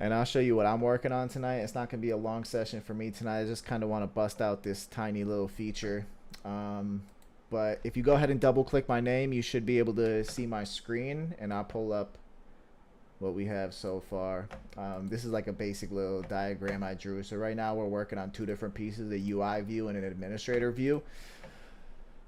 And I'll show you what I'm working on tonight. It's not going to be a long session for me tonight. I just kind of want to bust out this tiny little feature. Um, but if you go ahead and double click my name, you should be able to see my screen, and I'll pull up what we have so far. This is like a basic little diagram I drew. So right now we're working on two different pieces, a UI view and an administrator view.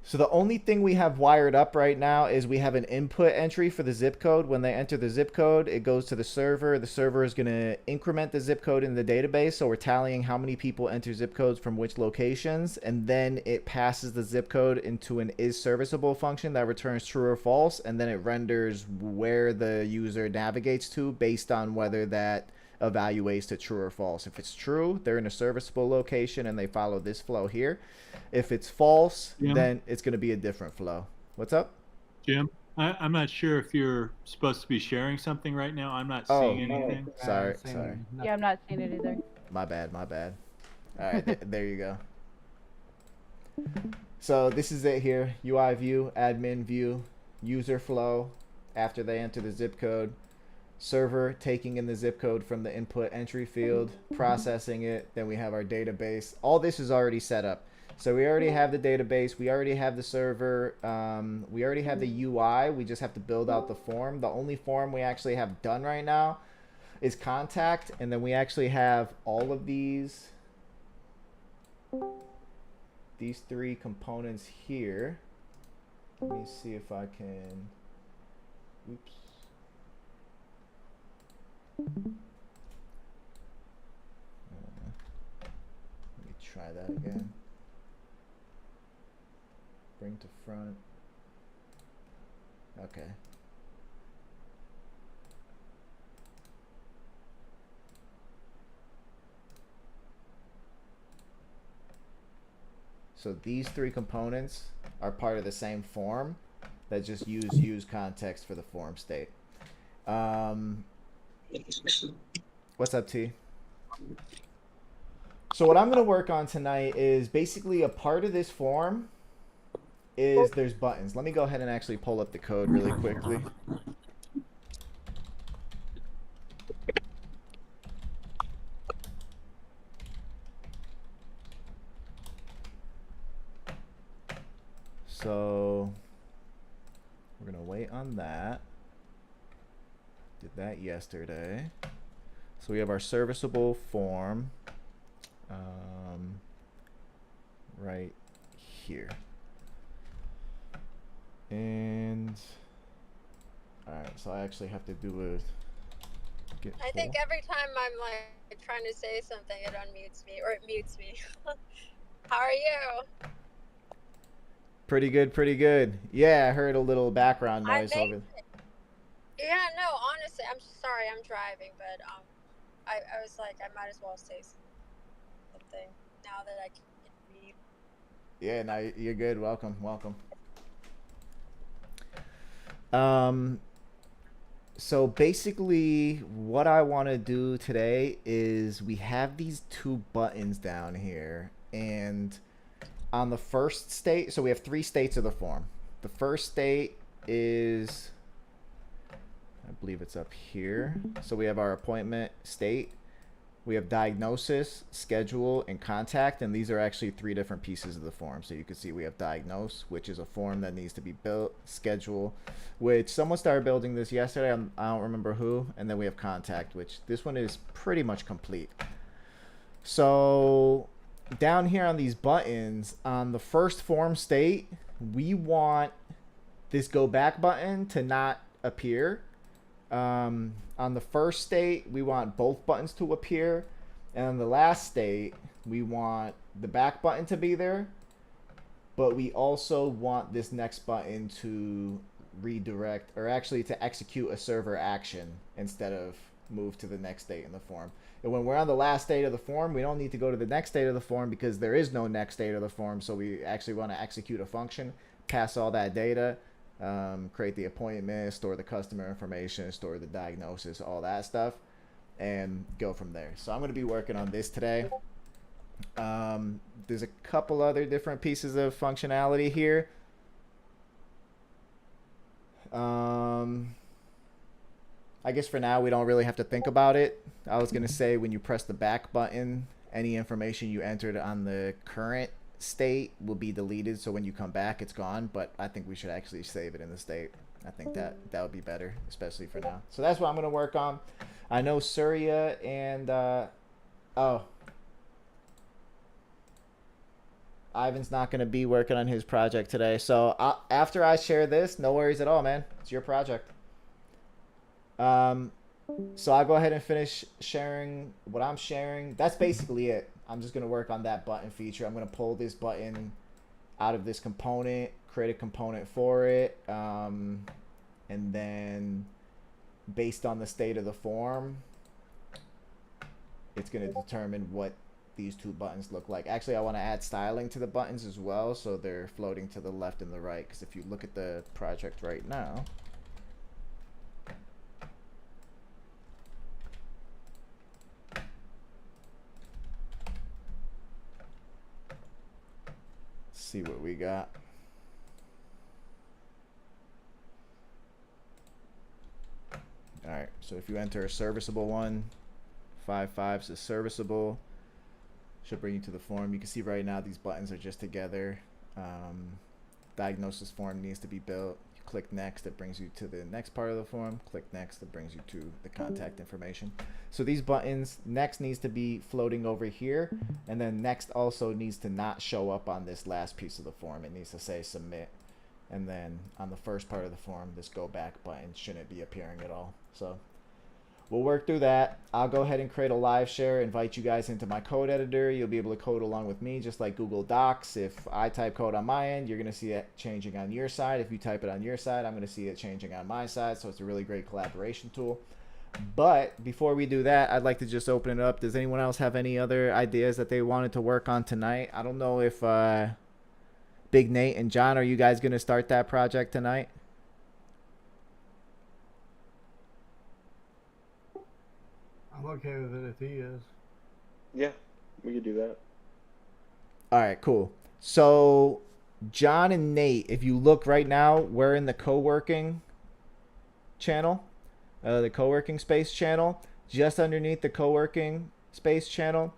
So the only thing we have wired up right now is we have an input entry for the zip code. When they enter the zip code, it goes to the server. The server is going to increment the zip code in the database. So we're tallying how many people enter zip codes from which locations. And then it passes the zip code into an is serviceable function that returns true or false. And then it renders where the user navigates to based on whether that evaluates to true or false. If it's true, they're in a serviceable location and they follow this flow here. If it's false, Jim, then it's going to be a different flow. What's up? Jim, I'm not sure if you're supposed to be sharing something right now. I'm not Oh, seeing anything. sorry, sorry. Yeah, I'm not seeing it either. My bad, my bad. All right, there you go. So this is it here. UI view, admin view, user flow after they enter the zip code, server taking in the zip code from the input entry field, processing it. Then we have our database. All this is already set up. So we already have the database. We already have the server. We already have the UI. We just have to build out the form. The only form we actually have done right now is contact. And then we actually have all of these three components here. Let me see if I can. Oops. Let me try that again. Bring to front. Okay. So these three components are part of the same form that just use context for the form state. What's up, T? So what I'm going to work on tonight is basically a part of this form is there's buttons. Let me go ahead and actually pull up the code really quickly. So we're going to wait on that. Did that yesterday. So we have our serviceable form right here. And all right, so I actually have to do a get. I think every time I'm like trying to say something, it unmutes me or it mutes me. How are you? Pretty good, pretty good. Yeah, I heard a little background noise over. Yeah, no, honestly, I'm sorry, I'm driving, but I was like, I might as well say something now that I can read. Yeah, no, you're good. Welcome, welcome. So basically what I want to do today is we have these two buttons down here, and on the first state, so we have three states of the form. The first state is, I believe it's up here. So we have our appointment state. We have diagnosis, schedule, and contact, and these are actually three different pieces of the form. So you can see we have diagnose, which is a form that needs to be built, schedule, which someone started building this yesterday, I don't remember who, and then we have contact, which this one is pretty much complete. So down here on these buttons, on the first form state, we want this go back button to not appear. On the first state, we want both buttons to appear. And on the last state, we want the back button to be there. But we also want this next button to redirect, or actually to execute a server action instead of move to the next state in the form. And when we're on the last state of the form, we don't need to go to the next state of the form because there is no next state of the form. So we actually want to execute a function, pass all that data, create the appointment, store the customer information, store the diagnosis, all that stuff, and go from there. So I'm going to be working on this today. There's a couple other different pieces of functionality here. I guess for now we don't really have to think about it. I was gonna say when you press the back button, any information you entered on the current state will be deleted. So when you come back, it's gone. But I think we should actually save it in the state. I think that would be better, especially for now. So that's what I'm gonna work on. I know Surya and oh, Ivan's not gonna be working on his project today. So after I share this, no worries at all, man. It's your project. So I'll go ahead and finish sharing what I'm sharing. That's basically it. I'm just going to work on that button feature. I'm going to pull this button out of this component, create a component for it. And then based on the state of the form, it's going to determine what these two buttons look like. Actually, I want to add styling to the buttons as well, so they're floating to the left and the right. Because if you look at the project right now, see what we got. All right, so if you enter a serviceable one, 5.5 is serviceable, should bring you to the form. You can see right now these buttons are just together. Diagnosis form needs to be built. You click next, it brings you to the next part of the form. Click next, it brings you to the contact information. So these buttons, next needs to be floating over here, and then next also needs to not show up on this last piece of the form. It needs to say submit. And then on the first part of the form, this go back button shouldn't be appearing at all. So we'll work through that. I'll go ahead and create a live share, invite you guys into my code editor. You'll be able to code along with me, just like Google Docs. If I type code on my end, you're going to see it changing on your side. If you type it on your side, I'm going to see it changing on my side. So it's a really great collaboration tool. But before we do that, I'd like to just open it up. Does anyone else have any other ideas that they wanted to work on tonight? I don't know if Big Nate and John, are you guys going to start that project tonight? I'm okay with it if he is. Yeah, we could do that. All right, cool. So John and Nate, if you look right now, we're in the co-working channel, the co-working space channel. Just underneath the co-working space channel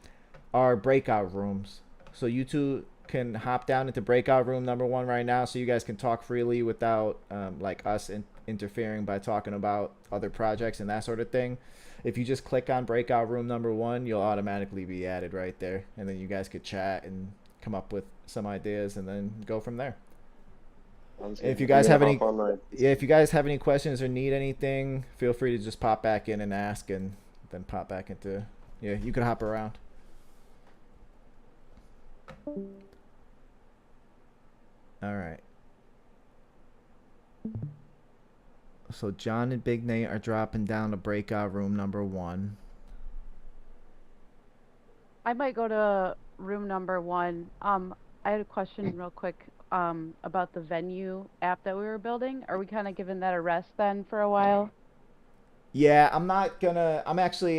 are breakout rooms. So you two can hop down into breakout room number 1 right now, so you guys can talk freely without like us interfering by talking about other projects and that sort of thing. If you just click on breakout room number 1, you'll automatically be added right there, and then you guys could chat and come up with some ideas and then go from there. If you guys have any, if you guys have any questions or need anything, feel free to just pop back in and ask, and then pop back into, yeah, you can hop around. All right. So John and Big Nate are dropping down to breakout room number 1. I might go to room number 1. I had a question real quick about the venue app that we were building. Are we kind of giving that a rest then for a while? Yeah, I'm actually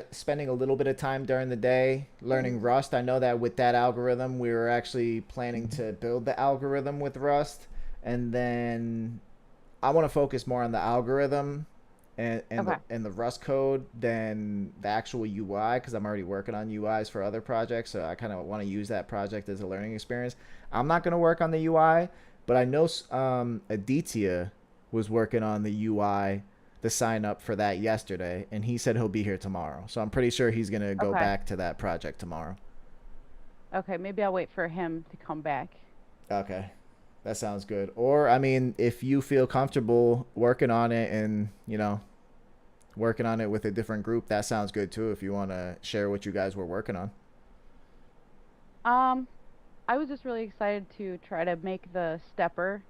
spending a little bit of time during the day learning Rust. I know that with that algorithm, we were actually planning to build the algorithm with Rust, and then I want to focus more on the algorithm and Okay. the Rust code than the actual UI, because I'm already working on UIs for other projects, so I kind of want to use that project as a learning experience. I'm not going to work on the UI, but I know Aditya was working on the UI, the sign up for that yesterday, and he said he'll be here tomorrow. So I'm pretty sure he's going to go Okay. back to that project tomorrow. Okay, maybe I'll wait for him to come back. Okay. That sounds good. Or, I mean, if you feel comfortable working on it and, you know, working on it with a different group, that sounds good too, if you want to share what you guys were working on. I was just really excited to try to make the stepper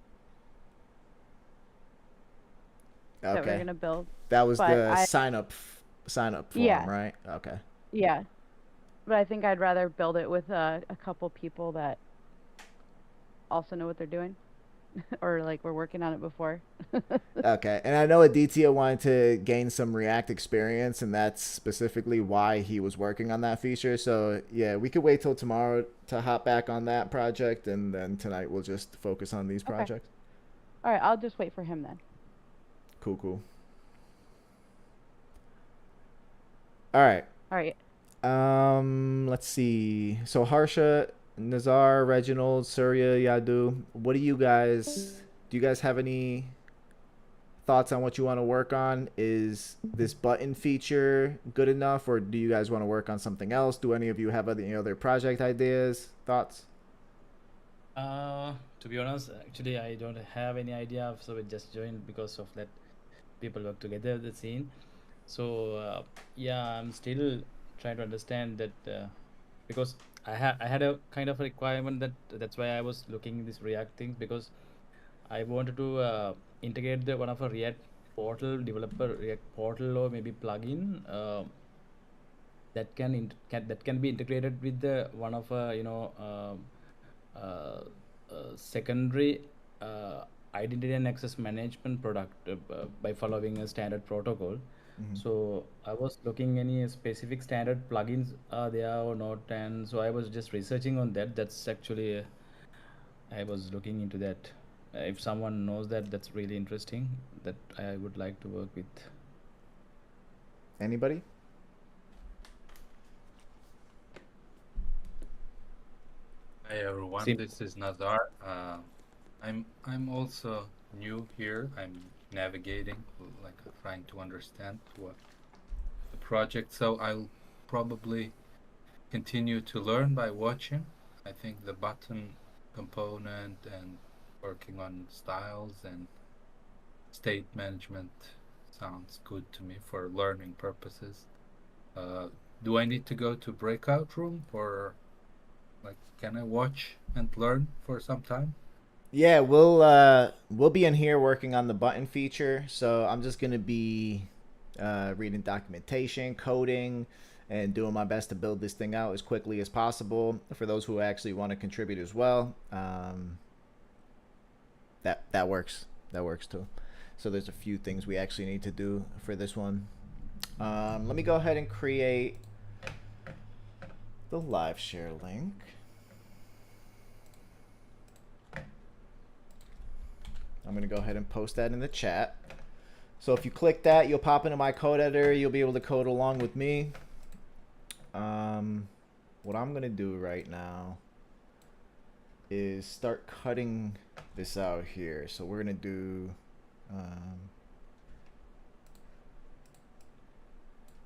that we're Okay. gonna build. That was but the I- sign up form, Yeah. right? Okay. Yeah, but I think I'd rather build it with a couple people that also know what they're doing, or like we're working on it before. Okay. And I know Aditya wanted to gain some React experience, and that's specifically why he was working on that feature. So, yeah, we could wait till tomorrow to hop back on that project, and then tonight we'll just focus on these Okay. projects. All right, I'll just wait for him then. Cool, cool. All right. All right. Let's see. So Harsha, Nazar, Reginald, Surya, Yadu, what do you guys have any thoughts on what you want to work on? Is this button feature good enough, or do you guys want to work on something else? Do any of you have any other project ideas, thoughts? To be honest, actually, I don't have any idea. So we just joined because of that. People work together the scene. So yeah, I'm still trying to understand that because I had a kind of a requirement that's why I was looking this React thing, because I wanted to integrate the one of a React portal developer React portal or maybe plugin that can be integrated with the one of a uh, secondary identity and access management product by following a standard protocol. So I was looking any specific standard plugins are there or not, and so I was just researching on that. That's actually I was looking into that. If someone knows that, that's really interesting. That I would like to work with. Anybody? Hi everyone, Sim- this is Nazar. I'm also new here. I'm navigating, like trying to understand what the project. So I'll probably continue to learn by watching. I think the button component and working on styles and state management sounds good to me for learning purposes. Do I need to go to breakout room, or like can I watch and learn for some time? Yeah, we'll be in here working on the button feature. So I'm just gonna be reading documentation, coding, and doing my best to build this thing out as quickly as possible. For those who actually want to contribute as well, that works. That works too. So there's a few things we actually need to do for this one. Let me go ahead and create the live share link. I'm going to go ahead and post that in the chat. So if you click that, you'll pop into my code editor. You'll be able to code along with me. What I'm going to do right now is start cutting this out here. So we're going to do,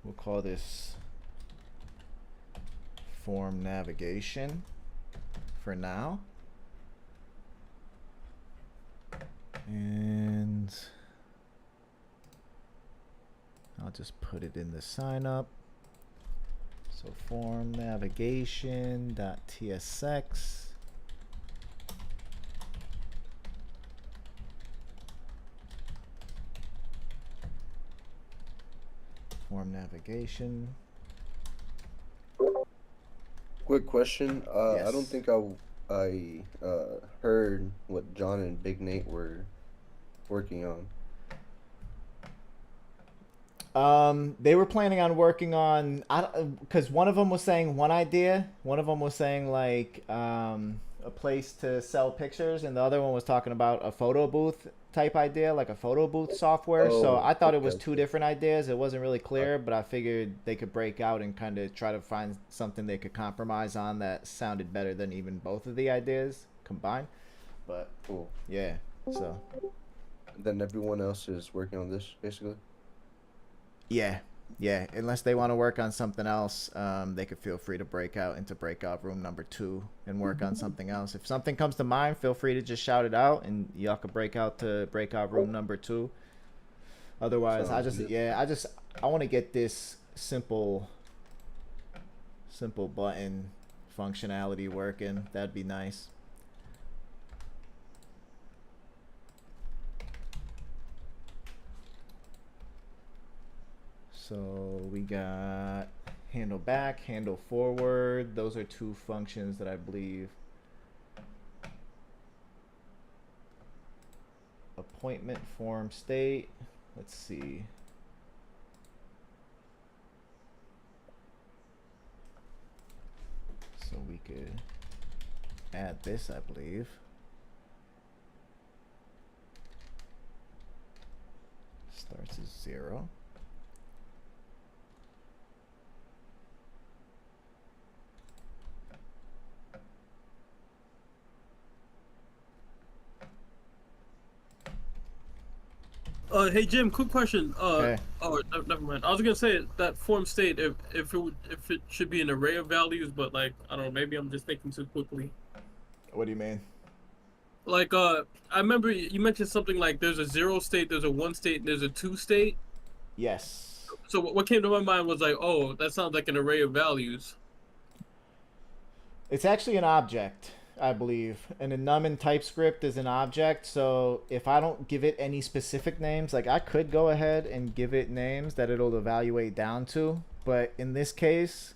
we'll call this form navigation for now. And I'll just put it in the sign up. So form navigation.tsx. Form navigation. Quick question. I don't Yes. think I heard what John and Big Nate were working on. They were planning on working on, because one of them was saying one idea, one of them was saying like a place to sell pictures, and the other one was talking about a photo booth type idea, like a photo booth software. So Oh, I thought it was okay. two different ideas. It wasn't really clear, but I figured they could break out and kind of try to find something they could compromise on that sounded better than even both of the ideas combined. But Cool. yeah, so Then everyone else is working on this, basically. yeah, unless they want to work on something else, they could feel free to break out into breakout room number 2 and work on something else. If something comes to mind, feel free to just shout it out, and y'all could break out to breakout room number 2. Otherwise, Sounds good. I want to get this simple button functionality working. That'd be nice. So we got handle back, handle forward. Those are two functions that I believe. Appointment form state. Let's see. So we could add this, I believe. Starts as 0. Hey Jim, quick question. Okay. Oh, never mind. I was gonna say that form state if it should be an array of values, but like I don't know, maybe I'm just thinking too quickly. What do you mean? Like I remember you mentioned something like there's a 0 state, there's a 1 state, and there's a 2 state. Yes. So what came to my mind was like, oh, that sounds like an array of values. It's actually an object, I believe. And a num in TypeScript is an object. So if I don't give it any specific names, like I could go ahead and give it names that it'll evaluate down to. But in this case,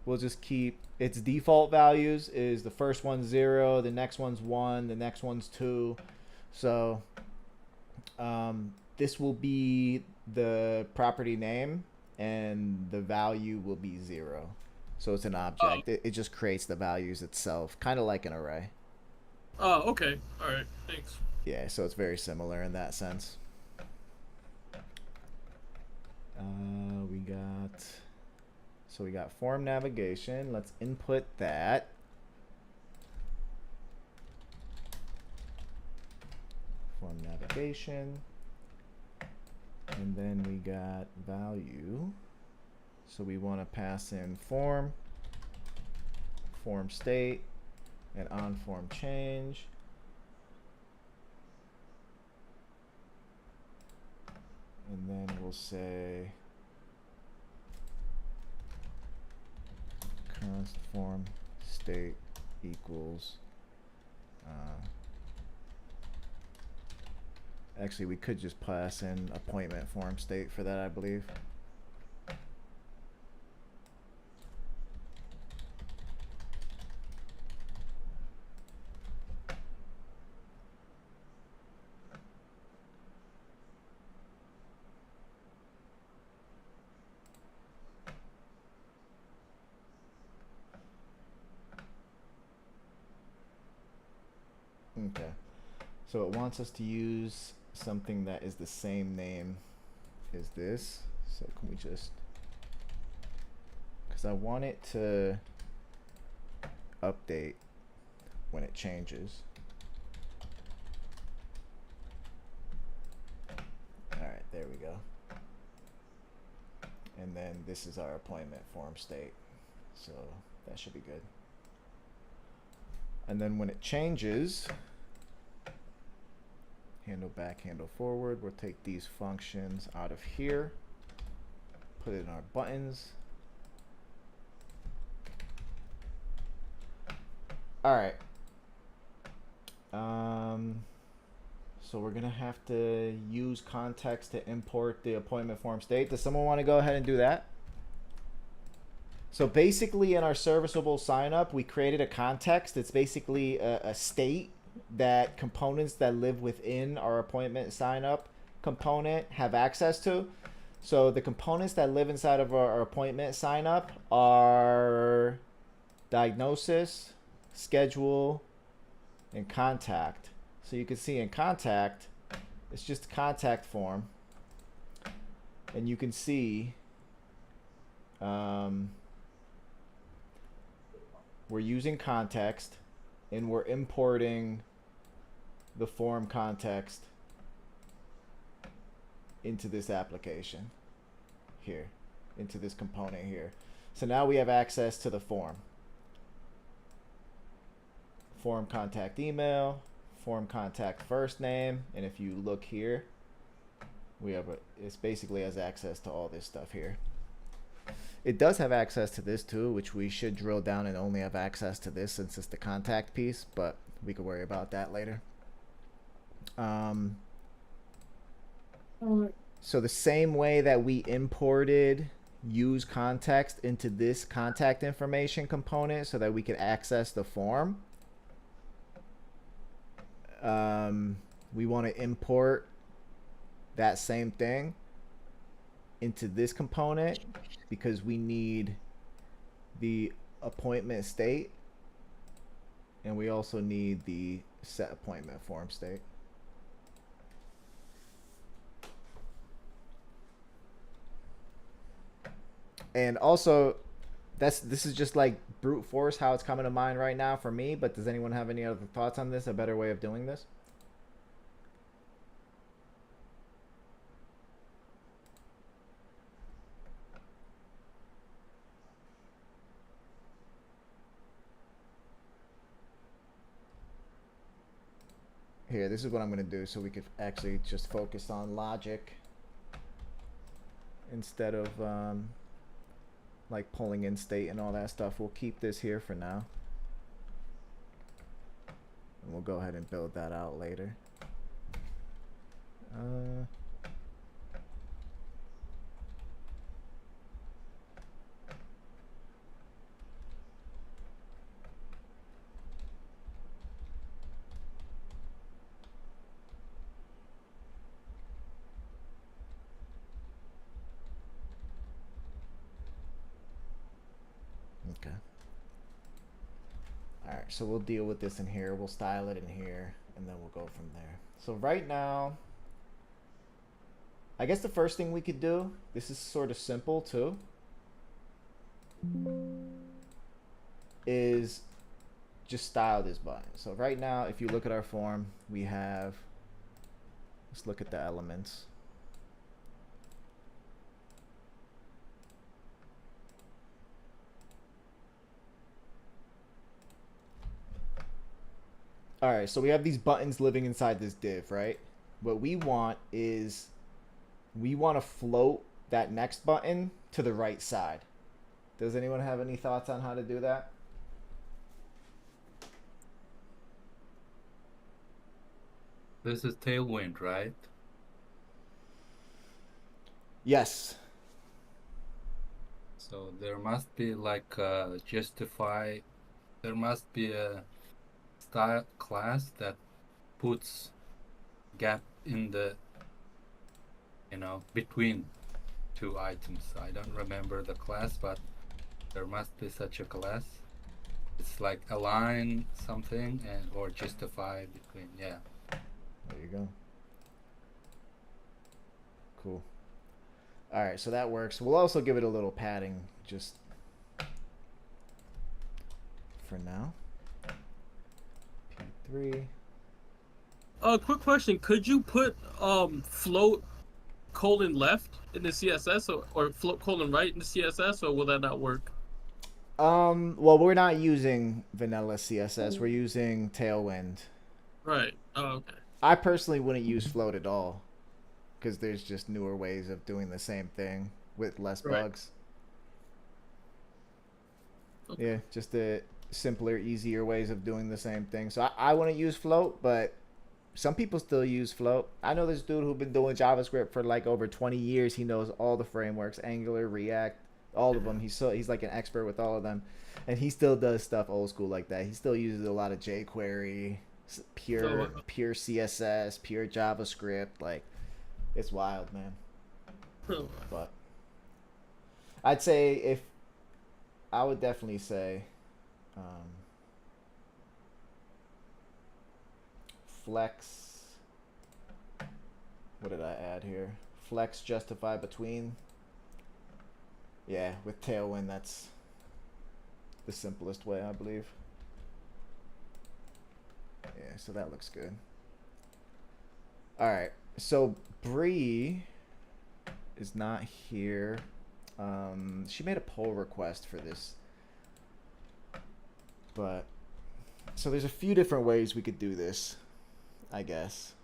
we'll just keep its default values is the first one's 0, the next one's 1, the next one's 2. So this will be the property name and the value will be 0. So it's an object. It just creates the values itself, kind of like an array. Oh, okay. All right. Thanks. Yeah, so it's very similar in that sense. We got form navigation. Let's input that. Form navigation. And then we got value. So we want to pass in form, form state, and on form change. And then we'll say const form state equals actually we could just pass in appointment form state for that, I believe. Okay, so it wants us to use something that is the same name as this. So can we just, because I want it to update when it changes. Alright, there we go. And then this is our appointment form state. So that should be good. And then when it changes, handle back, handle forward, we'll take these functions out of here, put it in our buttons. All right. So we're gonna have to use context to import the appointment form state. Does someone want to go ahead and do that? So basically in our serviceable signup, we created a context. It's basically a state that components that live within our appointment signup component have access to. So the components that live inside of our appointment signup are diagnosis, schedule, and contact. So you can see in contact, it's just a contact form. And you can see we're using context and we're importing the form context into this application here, into this component here. So now we have access to the form. Form contact email, form contact first name, and if you look here, we have it's basically has access to all this stuff here. It does have access to this too, which we should drill down and only have access to this since it's the contact piece, but we could worry about that later. So the same way that we imported use context into this contact information component so that we could access the form, we want to import that same thing into this component because we need the appointment state and we also need the set appointment form state. And also this is just like brute force how it's coming to mind right now for me, but does anyone have any other thoughts on this, a better way of doing this? Here, this is what I'm gonna do so we could actually just focus on logic instead of like pulling in state and all that stuff. We'll keep this here for now. And we'll go ahead and build that out later. Okay. Alright, so we'll deal with this in here. We'll style it in here, and then we'll go from there. So right now, I guess the first thing we could do, this is sort of simple too, is just style this button. So right now, if you look at our form, we have, let's look at the elements. Alright, so we have these buttons living inside this div, right? What we want is, we want to float that next button to the right side. Does anyone have any thoughts on how to do that? This is Tailwind, right? Yes. So there must be like justify. There must be a style class that puts gap in the, you know, between two items. I don't remember the class, but there must be such a class. It's like align something and or justify between. Yeah. There you go. Cool. Alright, so that works. We'll also give it a little padding just for now. P3. Quick question. Could you put float colon left in the CSS or float colon right in the CSS, or will that not work? Well, we're not using vanilla CSS. We're using Tailwind. Right. Oh, okay. I personally wouldn't use float at all, because there's just newer ways of doing the same thing with less bugs. Okay. Yeah, just the simpler, easier ways of doing the same thing. So I wouldn't use float, but some people still use float. I know this dude who's been doing JavaScript for like over 20 years. He knows all the frameworks, Angular, React, all of them. He's like an expert with all of them, and he still does stuff old school like that. He still uses a lot of jQuery, pure CSS, pure JavaScript. Like, it's wild, man. But I'd say I would definitely say flex. What did I add here? Flex justify between. Yeah, with Tailwind, that's the simplest way, I believe. Yeah, so that looks good. Alright, so Bree is not here. She made a pull request for this. But, so there's a few different ways we could do this, I guess.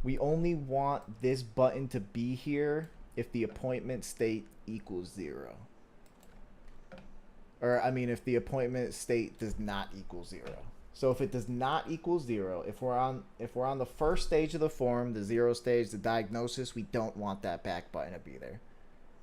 We only want this button to be here if the appointment state equals 0. Or, I mean, if the appointment state does not equal 0. So if it does not equal 0, if we're on the first stage of the form, the 0 stage, the diagnosis, we don't want that back button to be there.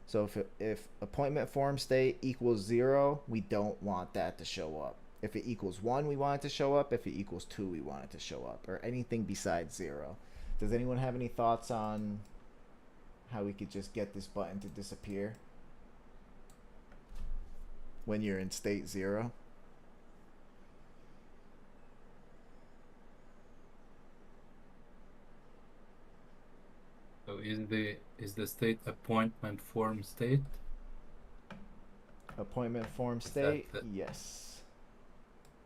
So if appointment form state equals 0, we don't want that to show up. If it equals 1, we want it to show up. If it equals 2, we want it to show up. Or anything besides 0. Does anyone have any thoughts on how we could just get this button to disappear when you're in state 0? So is the state appointment form state? Appointment form state? the- Yes.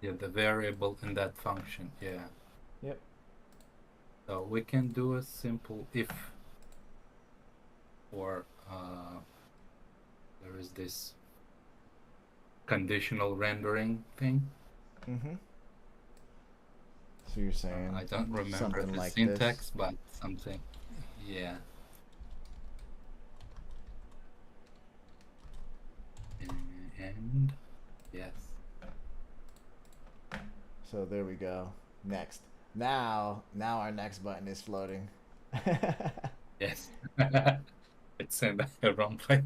Yeah, the variable in that function. Yeah. Yep. So we can do a simple if, or there is this conditional rendering thing. Mm-hmm. So you're saying I don't remember something the like syntax, this. but something. Yeah. And yes. So there we go. Next. Now our next button is floating. Yes. It's in the wrong place.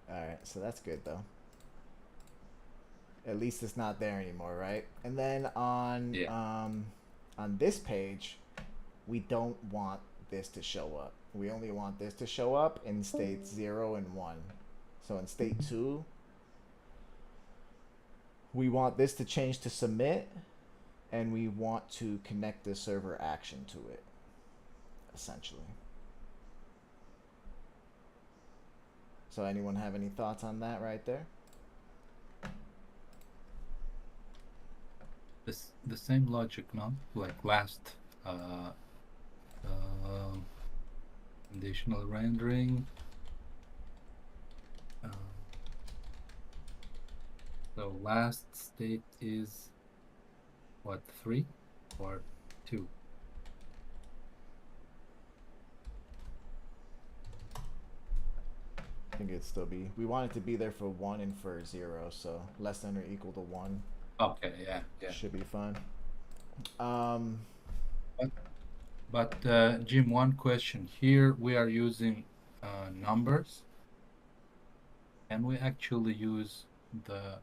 All right, so that's good though. At least it's not there anymore, right? And then on this page, we don't want this to show up. We only want this to show up in states 0 and 1. So in state 2, we want this to change to submit, and we want to connect the server action to it, essentially. So anyone have any thoughts on that right there? The same logic, no? Like last conditional rendering. So last state is what, 3 or 2? I think it'd still be. We want it to be there for 1 and for 0, so less than or equal to 1. Okay, yeah. Should be fine. But Jim, one question. Here we are using numbers. Can we actually use the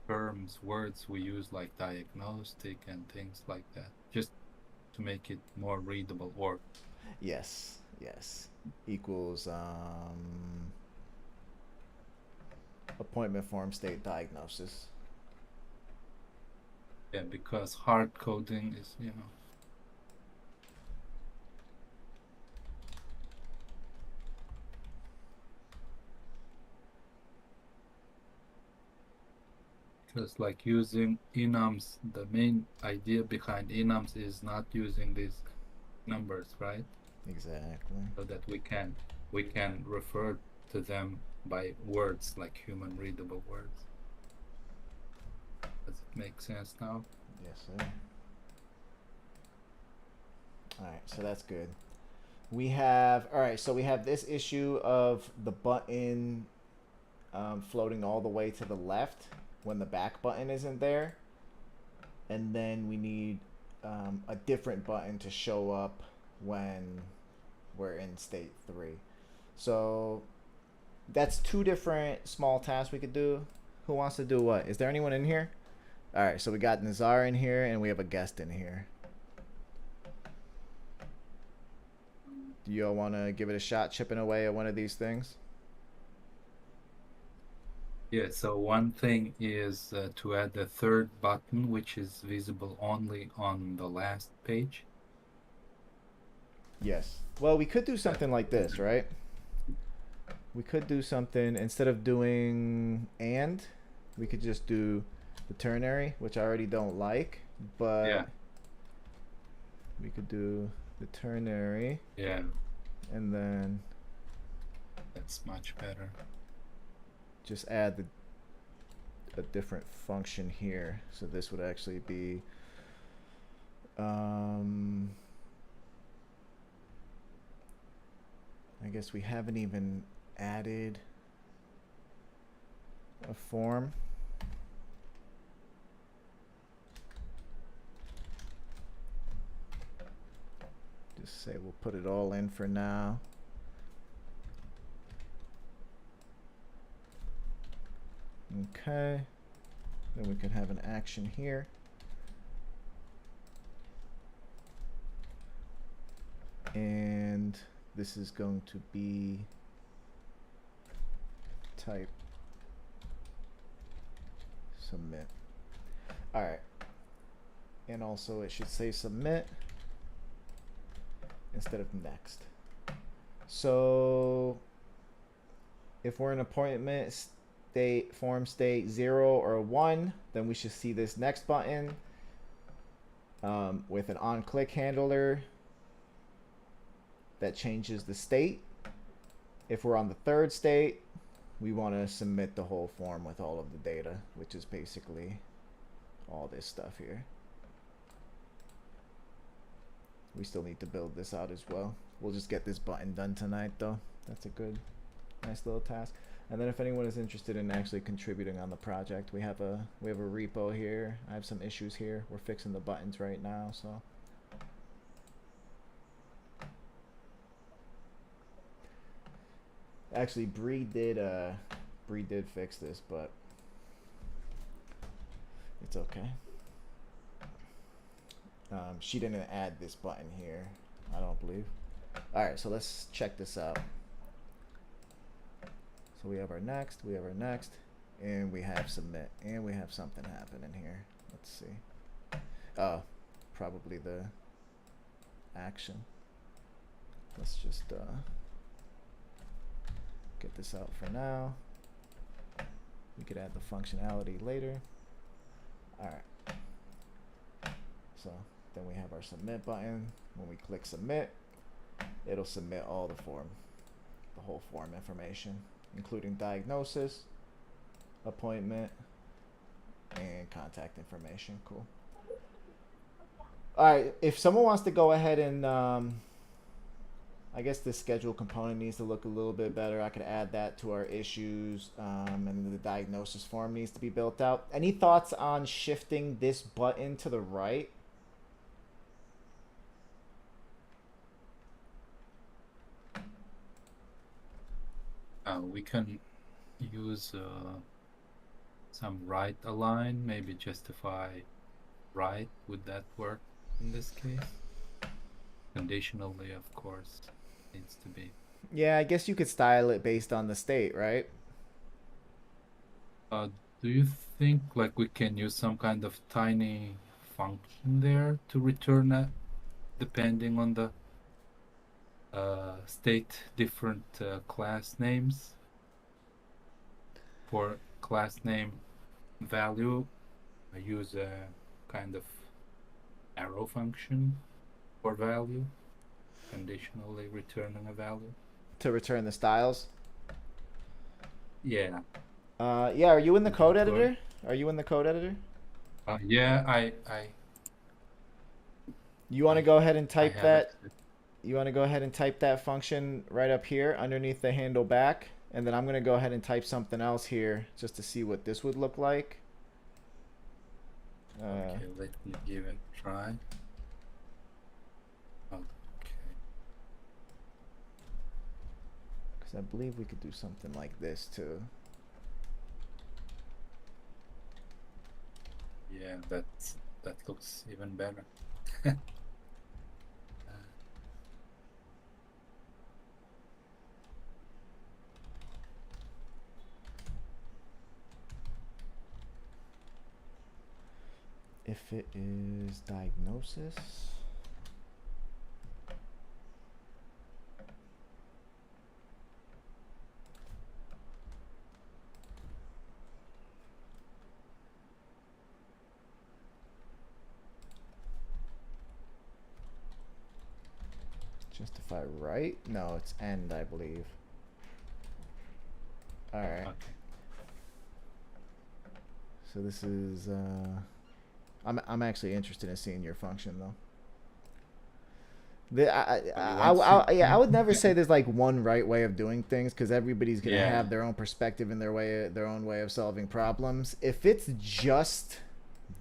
terms, words we use like diagnostic and things like that, just to make it more readable? Or Yes. Equals appointment form state diagnosis. yeah, because hard coding is, just like using enums, the main idea behind enums is not using these numbers, right? Exactly. So that we can refer to them by words, like human readable words. Does it make sense now? Yes, sir. Alright, so that's good. We have, alright, so we have this issue of the button floating all the way to the left when the back button isn't there. And then we need a different button to show up when we're in state 3. So that's 2 different small tasks we could do. Who wants to do what? Is there anyone in here? Alright, so we got Nazar in here and we have a guest in here. Do you all want to give it a shot chipping away at one of these things? Yeah, so one thing is to add the third button, which is visible only on the last page. Yes. Well, we could do something like this, right? We could do something, instead of doing and, we could just do the ternary, which I already don't like, but Yeah. we could do the ternary, Yeah, and then that's much better. just add a different function here. So this would actually be I guess we haven't even added a form. Just say we'll put it all in for now. Okay. Then we can have an action here. And this is going to be type submit. All right. And also it should say submit instead of next. So if we're in appointment state, form state 0 or 1, then we should see this next button with an on-click handler that changes the state. If we're on the third state, we want to submit the whole form with all of the data, which is basically all this stuff here. We still need to build this out as well. We'll just get this button done tonight though. That's a good, nice little task. And then if anyone is interested in actually contributing on the project, we have a repo here. I have some issues here. We're fixing the buttons right now, so. Actually, Bree did fix this, but it's okay. She didn't add this button here, I don't believe. All right, so let's check this out. So we have our next, and we have submit, and we have something happening here. Let's see. Oh, probably the action. Let's just get this out for now. We could add the functionality later. All right. So then we have our submit button. When we click submit, it'll submit all the whole form information, including diagnosis, appointment, and contact information. Cool. All right, if someone wants to go ahead and, I guess the schedule component needs to look a little bit better. I could add that to our issues, and the diagnosis form needs to be built out. Any thoughts on shifting this button to the right? We can use some right align, maybe justify right. Would that work in this case? Conditionally, of course, needs to be. Yeah, I guess you could style it based on the state, right? Do you think like we can use some kind of tiny function there to return that, depending on the state different class names? For class name value, I use a kind of arrow function for value, conditionally returning a value. To return the styles? Yeah. Yeah, are you in the code editor? Are you in the code editor? Yeah, I You want to go ahead and type have that? it. You want to go ahead and type that function right up here underneath the handle back, and then I'm going to go ahead and type something else here just to see what this would look like. Okay, let me give it a try. Okay. Because I believe we could do something like this too. Yeah, that looks even better. If it is diagnosis, justify right? No, it's end, I believe. All right. Okay. So this is I'm actually interested in seeing your function though. I would never say there's like one right way of doing things because everybody's gonna Yeah. have their own perspective and their own way of solving problems. If it's just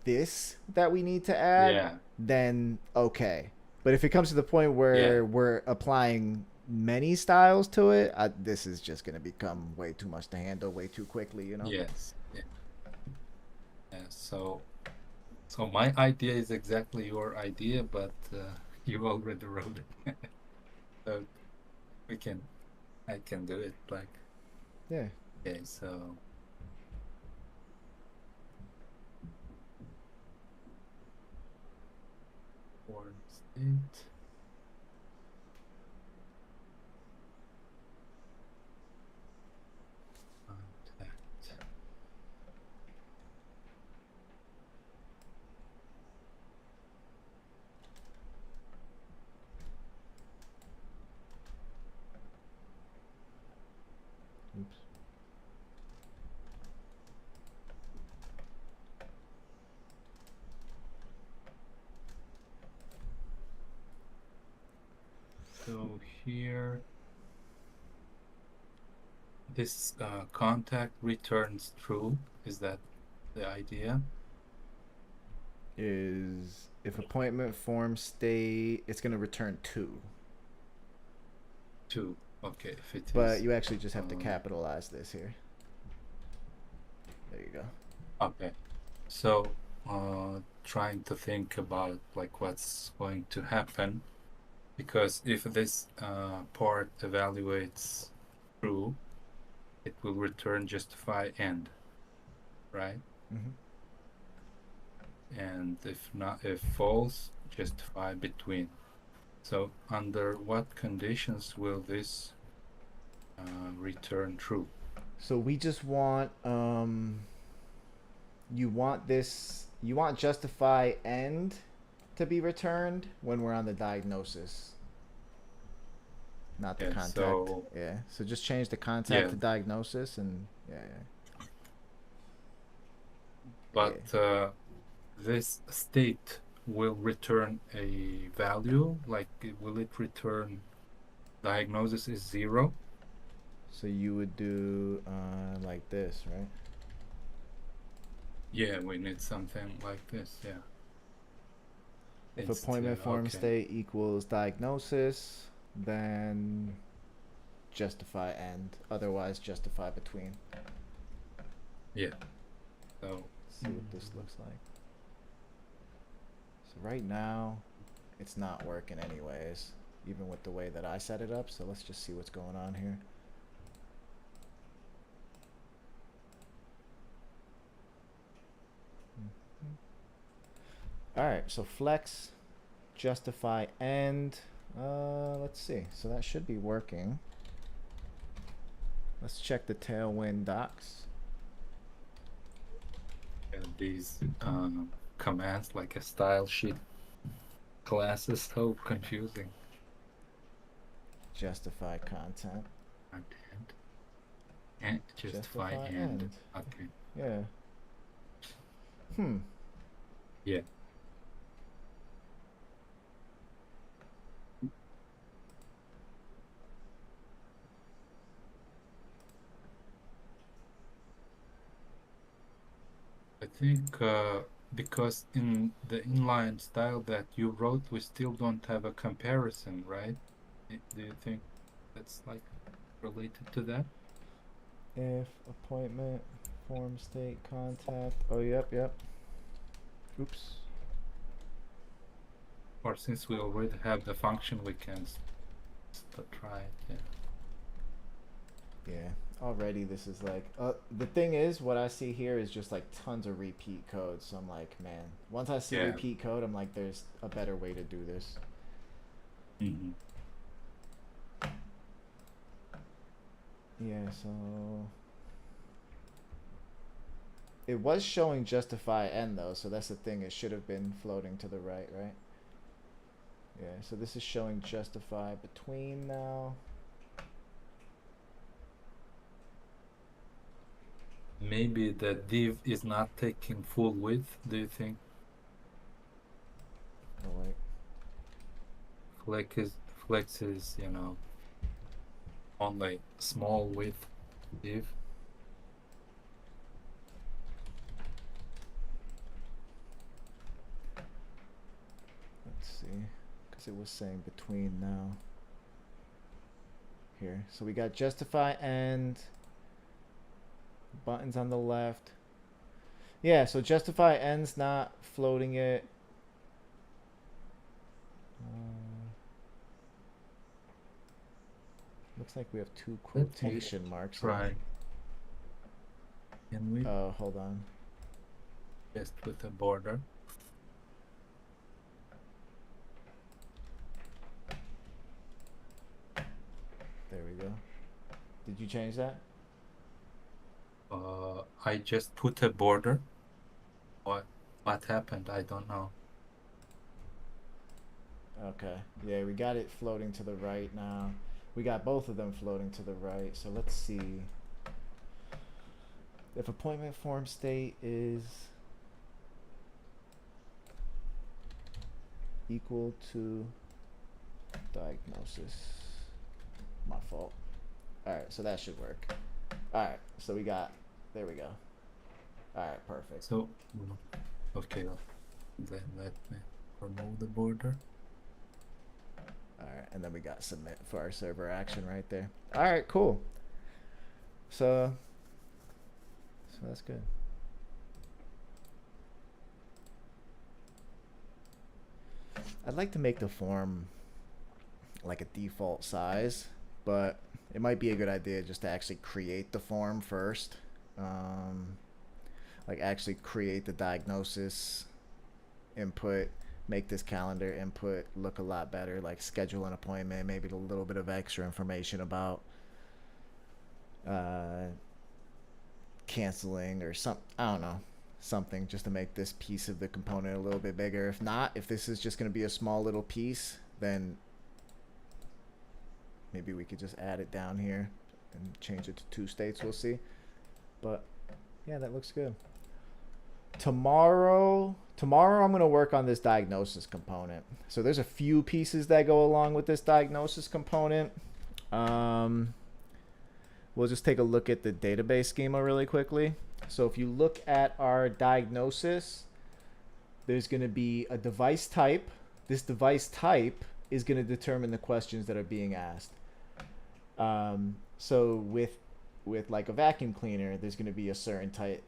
this that we need to add, Yeah. then okay. But if it comes to the point where Yeah. we're applying many styles to it, this is just gonna become way too much to handle way too quickly, you know? Yes. Yeah. Yeah. So my idea is exactly your idea, but you already wrote it. So I can do it. Like, Yeah. okay, so for state. Contact. Oops. So here, this contact returns true. Is that the idea? Is if appointment form state, it's gonna return 2. 2. Okay, if it is. But you actually just have to um, capitalize this here. There you go. Okay. So, trying to think about like what's going to happen, because if this part evaluates true, it will return justify end, right? Hmm. And if not, if false, justify between. So under what conditions will this return true? So we just want you want justify end to be returned when we're on the diagnosis, not the Yeah, contact. so- Yeah. So just change the contact Yeah. to diagnosis and yeah. But this state will return a value, like will it return diagnosis is 0? So you would do like this, right? Yeah, we need something like this, yeah. If Instead- appointment form okay. state equals diagnosis, then justify end. Otherwise, justify between. Yeah. So See what this looks like. So right now, it's not working anyways, even with the way that I set it up. So let's just see what's going on here. All right, so flex, justify end. Let's see. So that should be working. Let's check the Tailwind docs. and these commands like a style sheet class is so confusing. Justify content. Content. And justify end. Okay. Yeah. Hmm. Yeah. I think because in the inline style that you wrote, we still don't have a comparison, right? Do you think that's like related to that? If appointment form state contact. Oh, yep. Oops. Or since we already have the function, we can try it. Yeah. Yeah. Already this is like the thing is what I see here is just like tons of repeat code. So I'm like, man, once I see Yeah. repeat code, I'm like, there's a better way to do this. Mm-hmm. Yeah, so it was showing justify end though, so that's the thing. It should have been floating to the right, right? Yeah, so this is showing justify between now. Maybe the div is not taking full width, do you think? Oh wait. Flex is, you know, only small width div. Let's see, because it was saying between now. Here, so we got justify end. Buttons on the left. Yeah, so justify end's not floating it. Looks like we have two quotation marks. Right. Can we Oh, hold on. just with a border? There we go. Did you change that? I just put a border. What happened? I don't know. Okay. Yeah, we got it floating to the right now. We got both of them floating to the right. So let's see. If appointment form state is equal to diagnosis. My fault. All right, so that should work. All right, so we got, there we go. All right, perfect. So, okay, then let me remove the border. All right, and then we got submit for our server action right there. All right, cool. So that's good. I'd like to make the form like a default size, but it might be a good idea just to actually create the form first. Like actually create the diagnosis input, make this calendar input look a lot better, like schedule an appointment, maybe a little bit of extra information about canceling or I don't know, something just to make this piece of the component a little bit bigger. If not, if this is just going to be a small little piece, then maybe we could just add it down here and change it to 2 states. We'll see. But yeah, that looks good. Tomorrow I'm going to work on this diagnosis component. So there's a few pieces that go along with this diagnosis component. We'll just take a look at the database schema really quickly. So if you look at our diagnosis, there's going to be a device type. This device type is going to determine the questions that are being asked. So with like a vacuum cleaner, there's going to be a certain type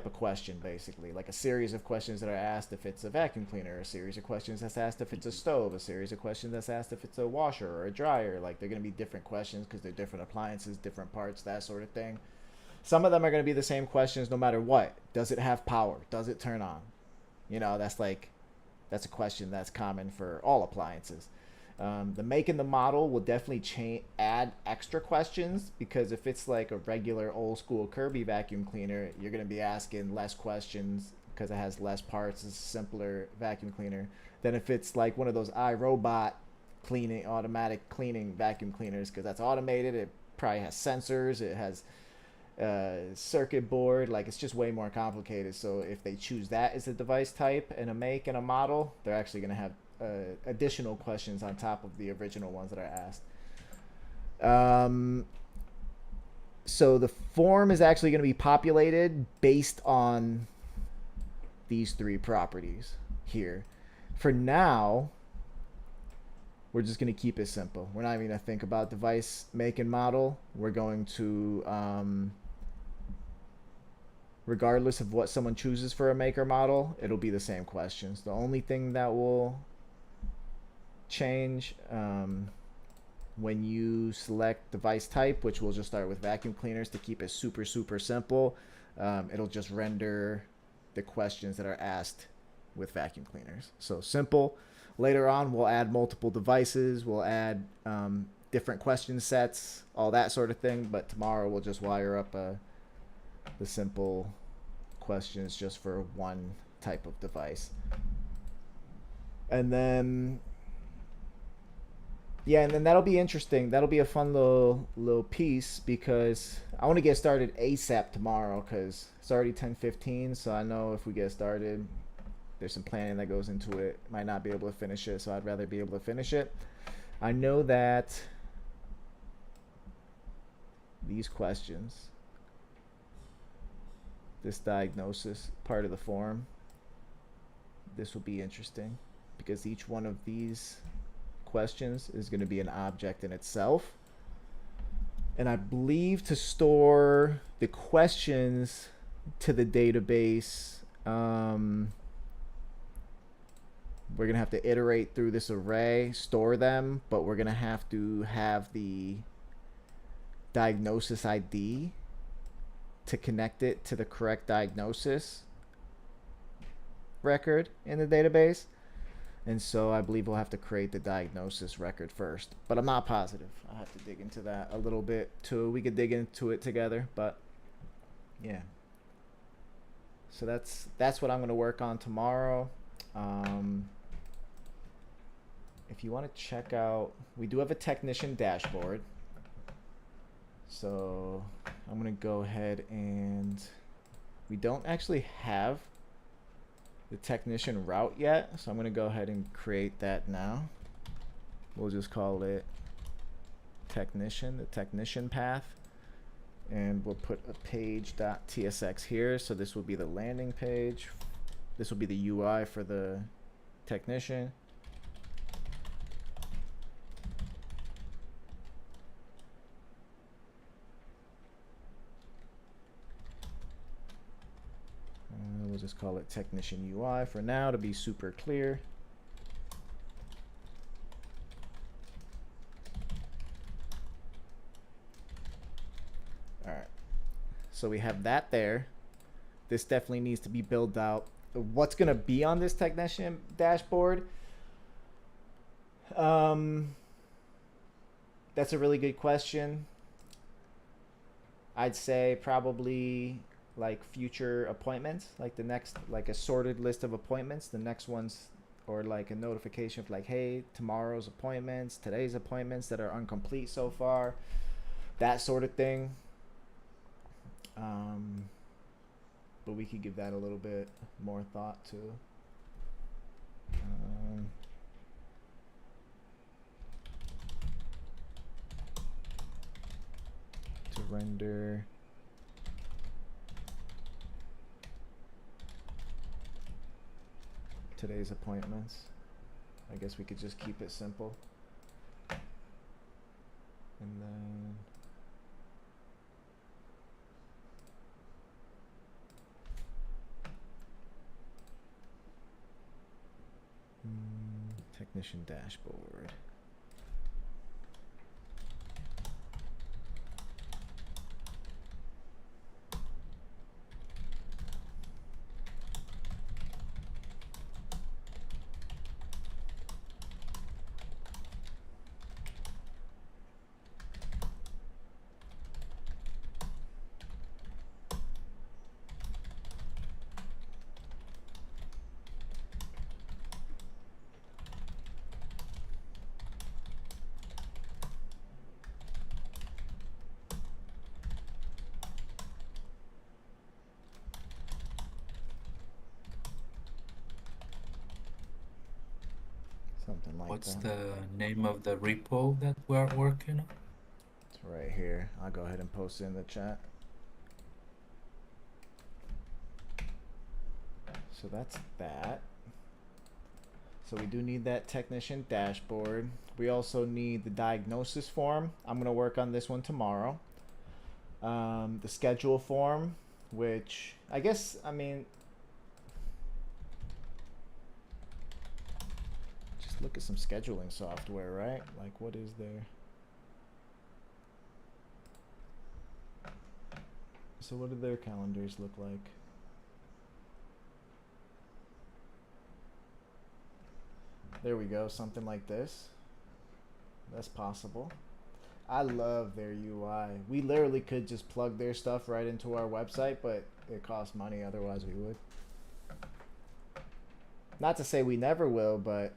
of question, basically, like a series of questions that are asked if it's a vacuum cleaner, a series of questions that's asked if it's a stove, a series of questions that's asked if it's a washer or a dryer. Like they're going to be different questions because they're different appliances, different parts, that sort of thing. Some of them are going to be the same questions no matter what. Does it have power? Does it turn on? You know, that's a question that's common for all appliances. The make and the model will definitely add extra questions, because if it's like a regular old school Kirby vacuum cleaner, you're going to be asking less questions because it has less parts. It's a simpler vacuum cleaner than if it's like one of those iRobot automatic cleaning vacuum cleaners, because that's automated. It probably has sensors. It has circuit board. Like, it's just way more complicated. So if they choose that as a device type and a make and a model, they're actually going to have additional questions on top of the original ones that are asked. So the form is actually going to be populated based on these 3 properties here. For now, we're just going to keep it simple. We're not even going to think about device, make, and model. We're going to, regardless of what someone chooses for a make or model, it'll be the same questions. The only thing that will change when you select device type, which we'll just start with vacuum cleaners to keep it super simple, it'll just render the questions that are asked with vacuum cleaners. So simple. Later on, we'll add multiple devices, we'll add different question sets, all that sort of thing. But tomorrow we'll just wire up the simple questions just for one type of device. And then that'll be interesting. That'll be a fun little piece, because I want to get started ASAP tomorrow, because it's already 10:15. So I know if we get started, there's some planning that goes into it. Might not be able to finish it, so I'd rather be able to finish it. I know that these questions, this diagnosis part of the form, this will be interesting, because each one of these questions is going to be an object in itself. And I believe to store the questions to the database, we're going to have to iterate through this array, store them, but we're going to have the diagnosis ID to connect it to the correct diagnosis record in the database. And so I believe we'll have to create the diagnosis record first, but I'm not positive. I'll have to dig into that a little bit too. We could dig into it together, but yeah. So that's what I'm going to work on tomorrow. If you want to check out, we do have a technician dashboard. So I'm going to go ahead and we don't actually have the technician route yet, so I'm gonna go ahead and create that now. We'll just call it technician, the technician path, and we'll put a page.tsx here. So this will be the landing page. This will be the UI for the technician. We'll just call it technician UI for now to be super clear. All right, so we have that there. This definitely needs to be built out. What's gonna be on this technician dashboard? That's a really good question. I'd say probably like future appointments, like the next, like a sorted list of appointments, the next ones, or like a notification of like, hey, tomorrow's appointments, today's appointments that are incomplete so far, that sort of thing. But we could give that a little bit more thought to. To render today's appointments. I guess we could just keep it simple. And then technician dashboard. Something like What's that. the name of the repo that we're working on? It's right here. I'll go ahead and post it in the chat. So that's that. So we do need that technician dashboard. We also need the diagnosis form. I'm gonna work on this one tomorrow. The schedule form, which I guess, I mean, just look at some scheduling software, right? Like, what is there? So what do their calendars look like? There we go, something like this. That's possible. I love their UI. We literally could just plug their stuff right into our website, but it costs money, otherwise we would. Not to say we never will, but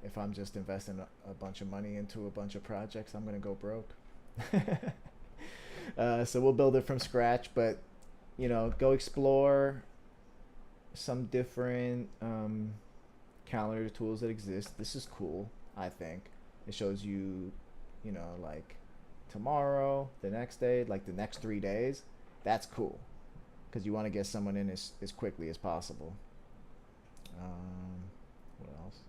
if I'm just investing a bunch of money into a bunch of projects, I'm gonna go broke. So we'll build it from scratch, but you know, go explore some different calendar tools that exist. This is cool, I think. It shows you, you know, like tomorrow, the next day, like the next 3 days. That's cool, because you want to get someone in as quickly as possible. What else?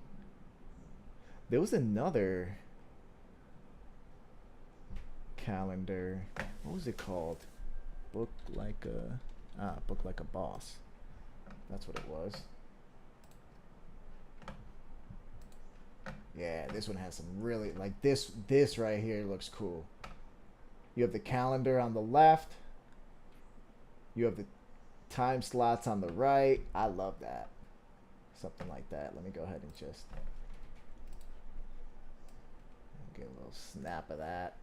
There was another calendar. What was it called? Book like a boss. That's what it was. Yeah, this one has some really, like, this right here looks cool. You have the calendar on the left. You have the time slots on the right. I love that. Something like that. Let me go ahead and just get a little snap of that.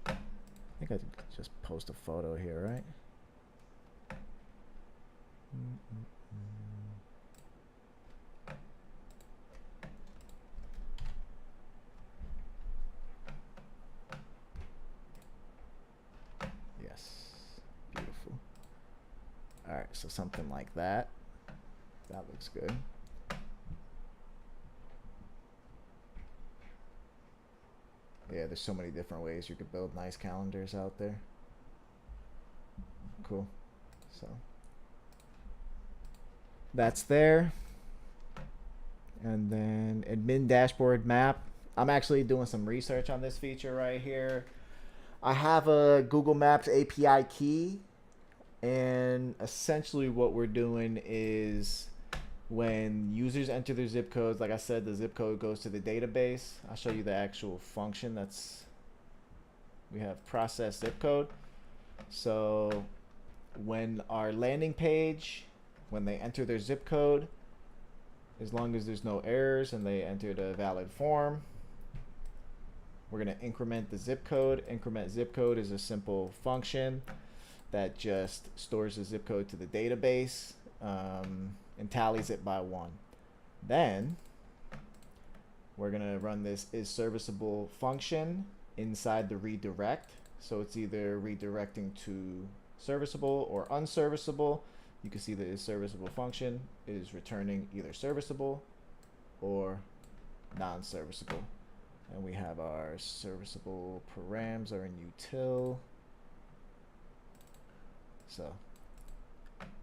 I think I could just post a photo here, right? Yes, beautiful. So something like that. That looks good. Yeah, there's so many different ways you could build nice calendars out there. Cool. So that's there. And then admin dashboard map. I'm actually doing some research on this feature right here. I have a Google Maps API key, and essentially what we're doing is when users enter their zip codes, like I said, the zip code goes to the database. I'll show you the actual function. We have process zip code. So when our landing page, when they enter their zip code, as long as there's no errors and they entered a valid form, we're going to increment the zip code. Increment zip code is a simple function that just stores the zip code to the database and tallies it by 1. Then we're going to run this isServiceable function inside the redirect. So it's either redirecting to serviceable or unserviceable. You can see the isServiceable function is returning either serviceable or non-serviceable. And we have our serviceable params are in util. So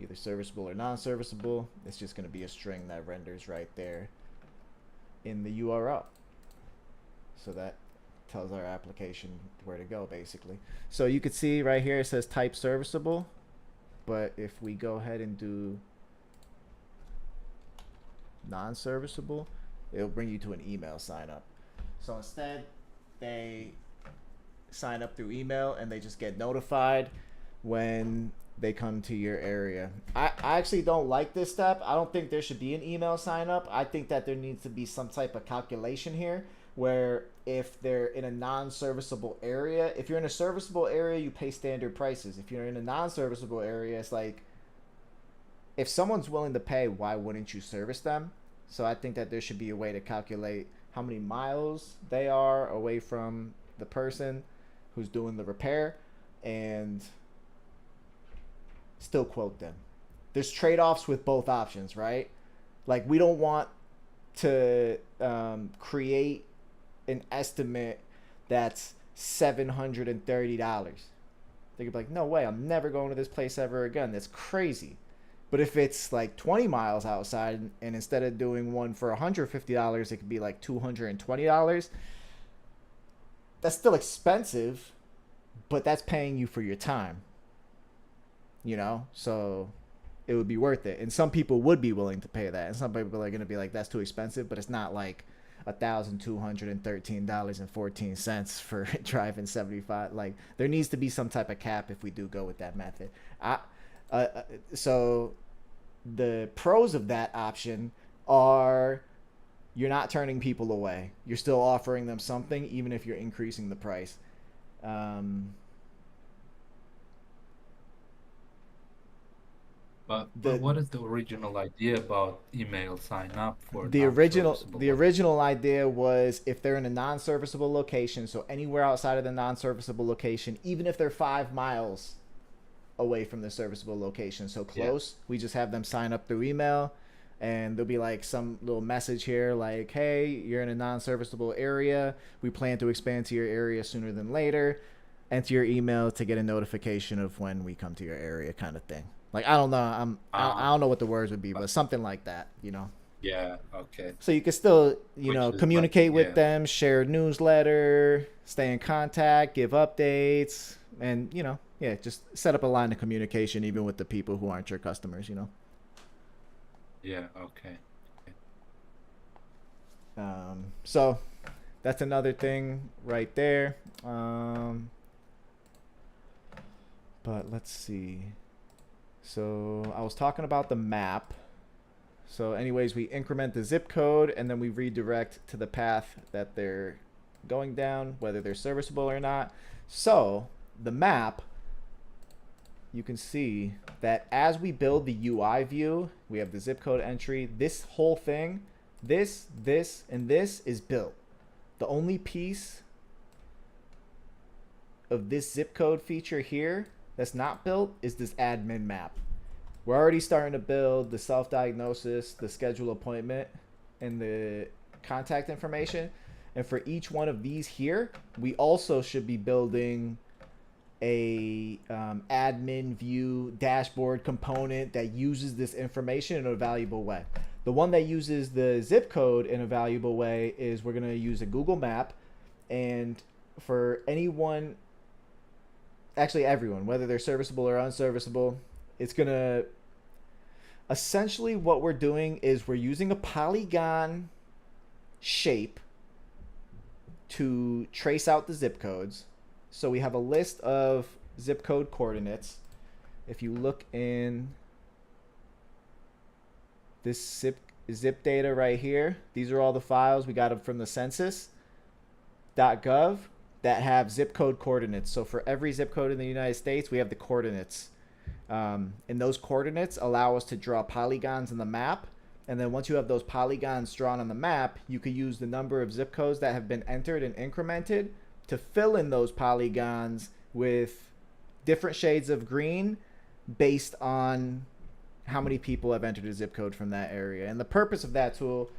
either serviceable or non-serviceable. It's just going to be a string that renders right there in the URL. So that tells our application where to go, basically. So you could see right here it says type serviceable. But if we go ahead and do non-serviceable, it'll bring you to an email sign up. So instead, they sign up through email and they just get notified when they come to your area. I actually don't like this step. I don't think there should be an email sign up. I think that there needs to be some type of calculation here where if they're in a non-serviceable area, if you're in a serviceable area, you pay standard prices. If you're in a non-serviceable area, it's like, if someone's willing to pay, why wouldn't you service them? So I think that there should be a way to calculate how many miles they are away from the person who's doing the repair and still quote them. There's trade-offs with both options, right? Like, we don't want to create an estimate that's $730. They could be like, no way, I'm never going to this place ever again. That's crazy. But if it's like 20 miles outside and instead of doing one for $150, it could be like $220. That's still expensive, but that's paying you for your time. You know, so it would be worth it. And some people would be willing to pay that. And some people are going to be like, that's too expensive, but it's not like $1,213.14 for driving 75. Like, there needs to be some type of cap if we do go with that method. So the pros of that option are you're not turning people away. You're still offering them something, even if you're increasing the price. But what is the original idea about email sign up for the original non-serviceable idea was if they're in a non-serviceable location, so anywhere outside of the non-serviceable location, even if they're 5 miles away from the serviceable location, so close, we just have them sign up through email, and there'll be like some little message here like, hey, you're in a non-serviceable area, we plan to expand to your area sooner than later, enter your email to get a notification of when we come to your area, kind of thing. Like, I don't know, I don't know what the words would be, but something like that, you know. Yeah, okay. So you can still, you Which know, is communicate like, with yeah. them, share a newsletter, stay in contact, give updates, and, you know, yeah, just set up a line of communication even with the people who aren't your customers, you know. Yeah, okay. So that's another thing right there. But let's see. So I was talking about the map. So anyways, we increment the zip code and then we redirect to the path that they're going down, whether they're serviceable or not. So the map, you can see that as we build the UI view, we have the zip code entry. This whole thing, this, and this is built. The only piece of this zip code feature here that's not built is this admin map. we're already starting to build the self-diagnosis, the schedule appointment, and the contact information. And for each one of these here, we also should be building a admin view dashboard component that uses this information in a valuable way. The one that uses the zip code in a valuable way is we're going to use a Google map. And for anyone, actually everyone, whether they're serviceable or unserviceable, it's going to, essentially what we're doing is we're using a polygon shape to trace out the zip codes. So we have a list of zip code coordinates. If you look in this zip data right here, these are all the files we got them from the census.gov that have zip code coordinates. So for every zip code in the United States, we have the coordinates. And those coordinates allow us to draw polygons on the map. And then once you have those polygons drawn on the map, you could use the number of zip codes that have been entered and incremented to fill in those polygons with different shades of green based on how many people have entered a zip code from that area. And the purpose of that tool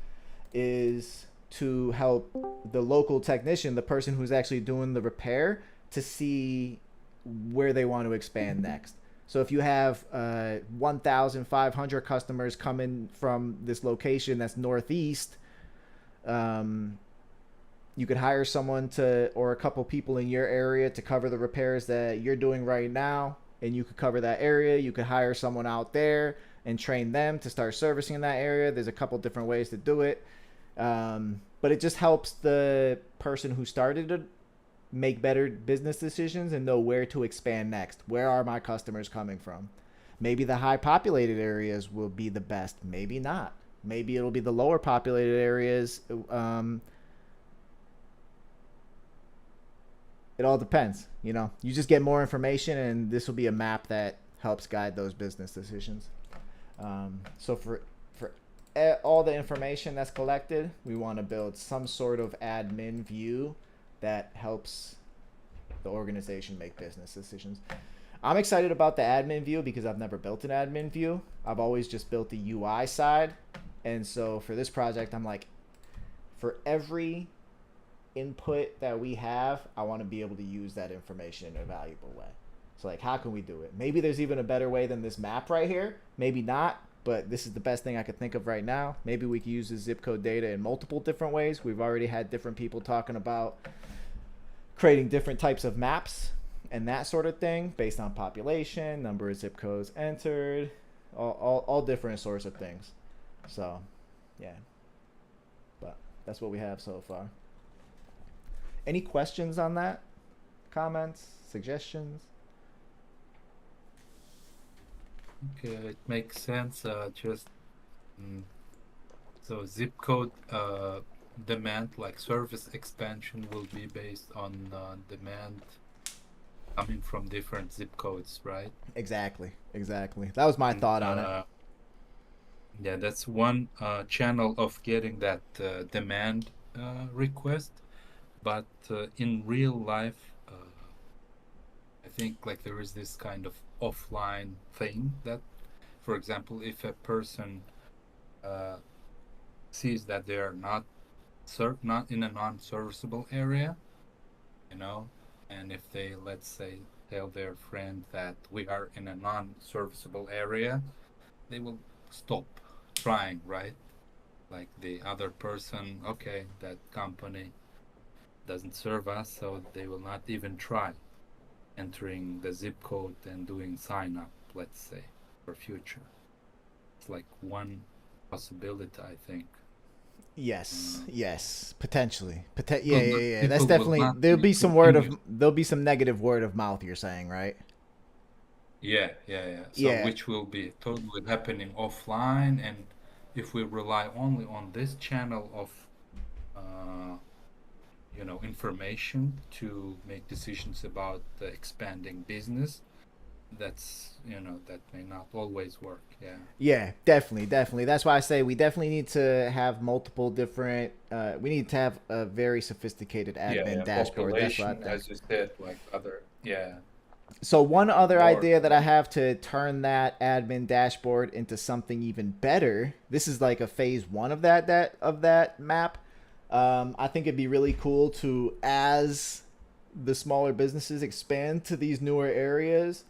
is to help the local technician, the person who's actually doing the repair, to see where they want to expand next. So if you have 1,500 customers coming from this location that's northeast, you could hire someone to, or a couple people in your area to cover the repairs that you're doing right now, and you could cover that area. You could hire someone out there and train them to start servicing in that area. There's a couple different ways to do it. But it just helps the person who started to make better business decisions and know where to expand next. Where are my customers coming from? Maybe the high populated areas will be the best. Maybe not. Maybe it'll be the lower populated areas. It all depends. You know, you just get more information, and this will be a map that helps guide those business decisions. So for all the information that's collected, we want to build some sort of admin view that helps the organization make business decisions. I'm excited about the admin view because I've never built an admin view. I've always just built the UI side. And so for this project, I'm like, for every input that we have, I want to be able to use that information in a valuable way. So like, how can we do it? Maybe there's even a better way than this map right here. Maybe not, but this is the best thing I could think of right now. Maybe we could use the zip code data in multiple different ways. We've already had different people talking about creating different types of maps and that sort of thing based on population, number of zip codes entered, all different sorts of things. So, yeah. But that's what we have so far. Any questions on that? Comments? Suggestions? Okay, it makes sense. So zip code demand, like service expansion, will be based on demand coming from different zip codes, right? Exactly. That was my thought on it. Yeah, that's one channel of getting that demand request. But in real life, I think like there is this kind of offline thing that, for example, if a person sees that they are not in a non-serviceable area, you know, and if they, let's say, tell their friend that we are in a non-serviceable area, they will stop trying, right? Like the other person, okay, that company doesn't serve us, so they will not even try entering the zip code and doing sign up, let's say, for future. It's like one possibility, I think. Yes, potentially. Yeah. That's definitely, there'll be some negative word of mouth, you're saying, right? Yeah. So which will be totally happening offline, and if we rely only on this channel of information to make decisions about the expanding business, that's that may not always work. Yeah, definitely. That's why I say we definitely need to have multiple different we need to have a very sophisticated admin dashboard. That's what I think. As you said, like other So one other Or idea that I have to turn that admin dashboard into something even better. This is like a phase one of that map. I think it'd be really cool to, as the smaller businesses expand to these newer areas,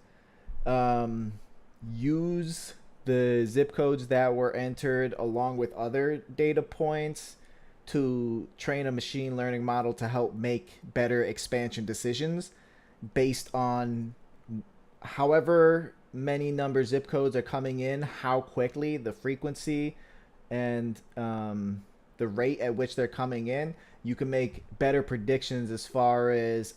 use the zip codes that were entered along with other data points to train a machine learning model to help make better expansion decisions based on however many number zip codes are coming in, how quickly, the frequency, and the rate at which they're coming in. You can make better predictions as far as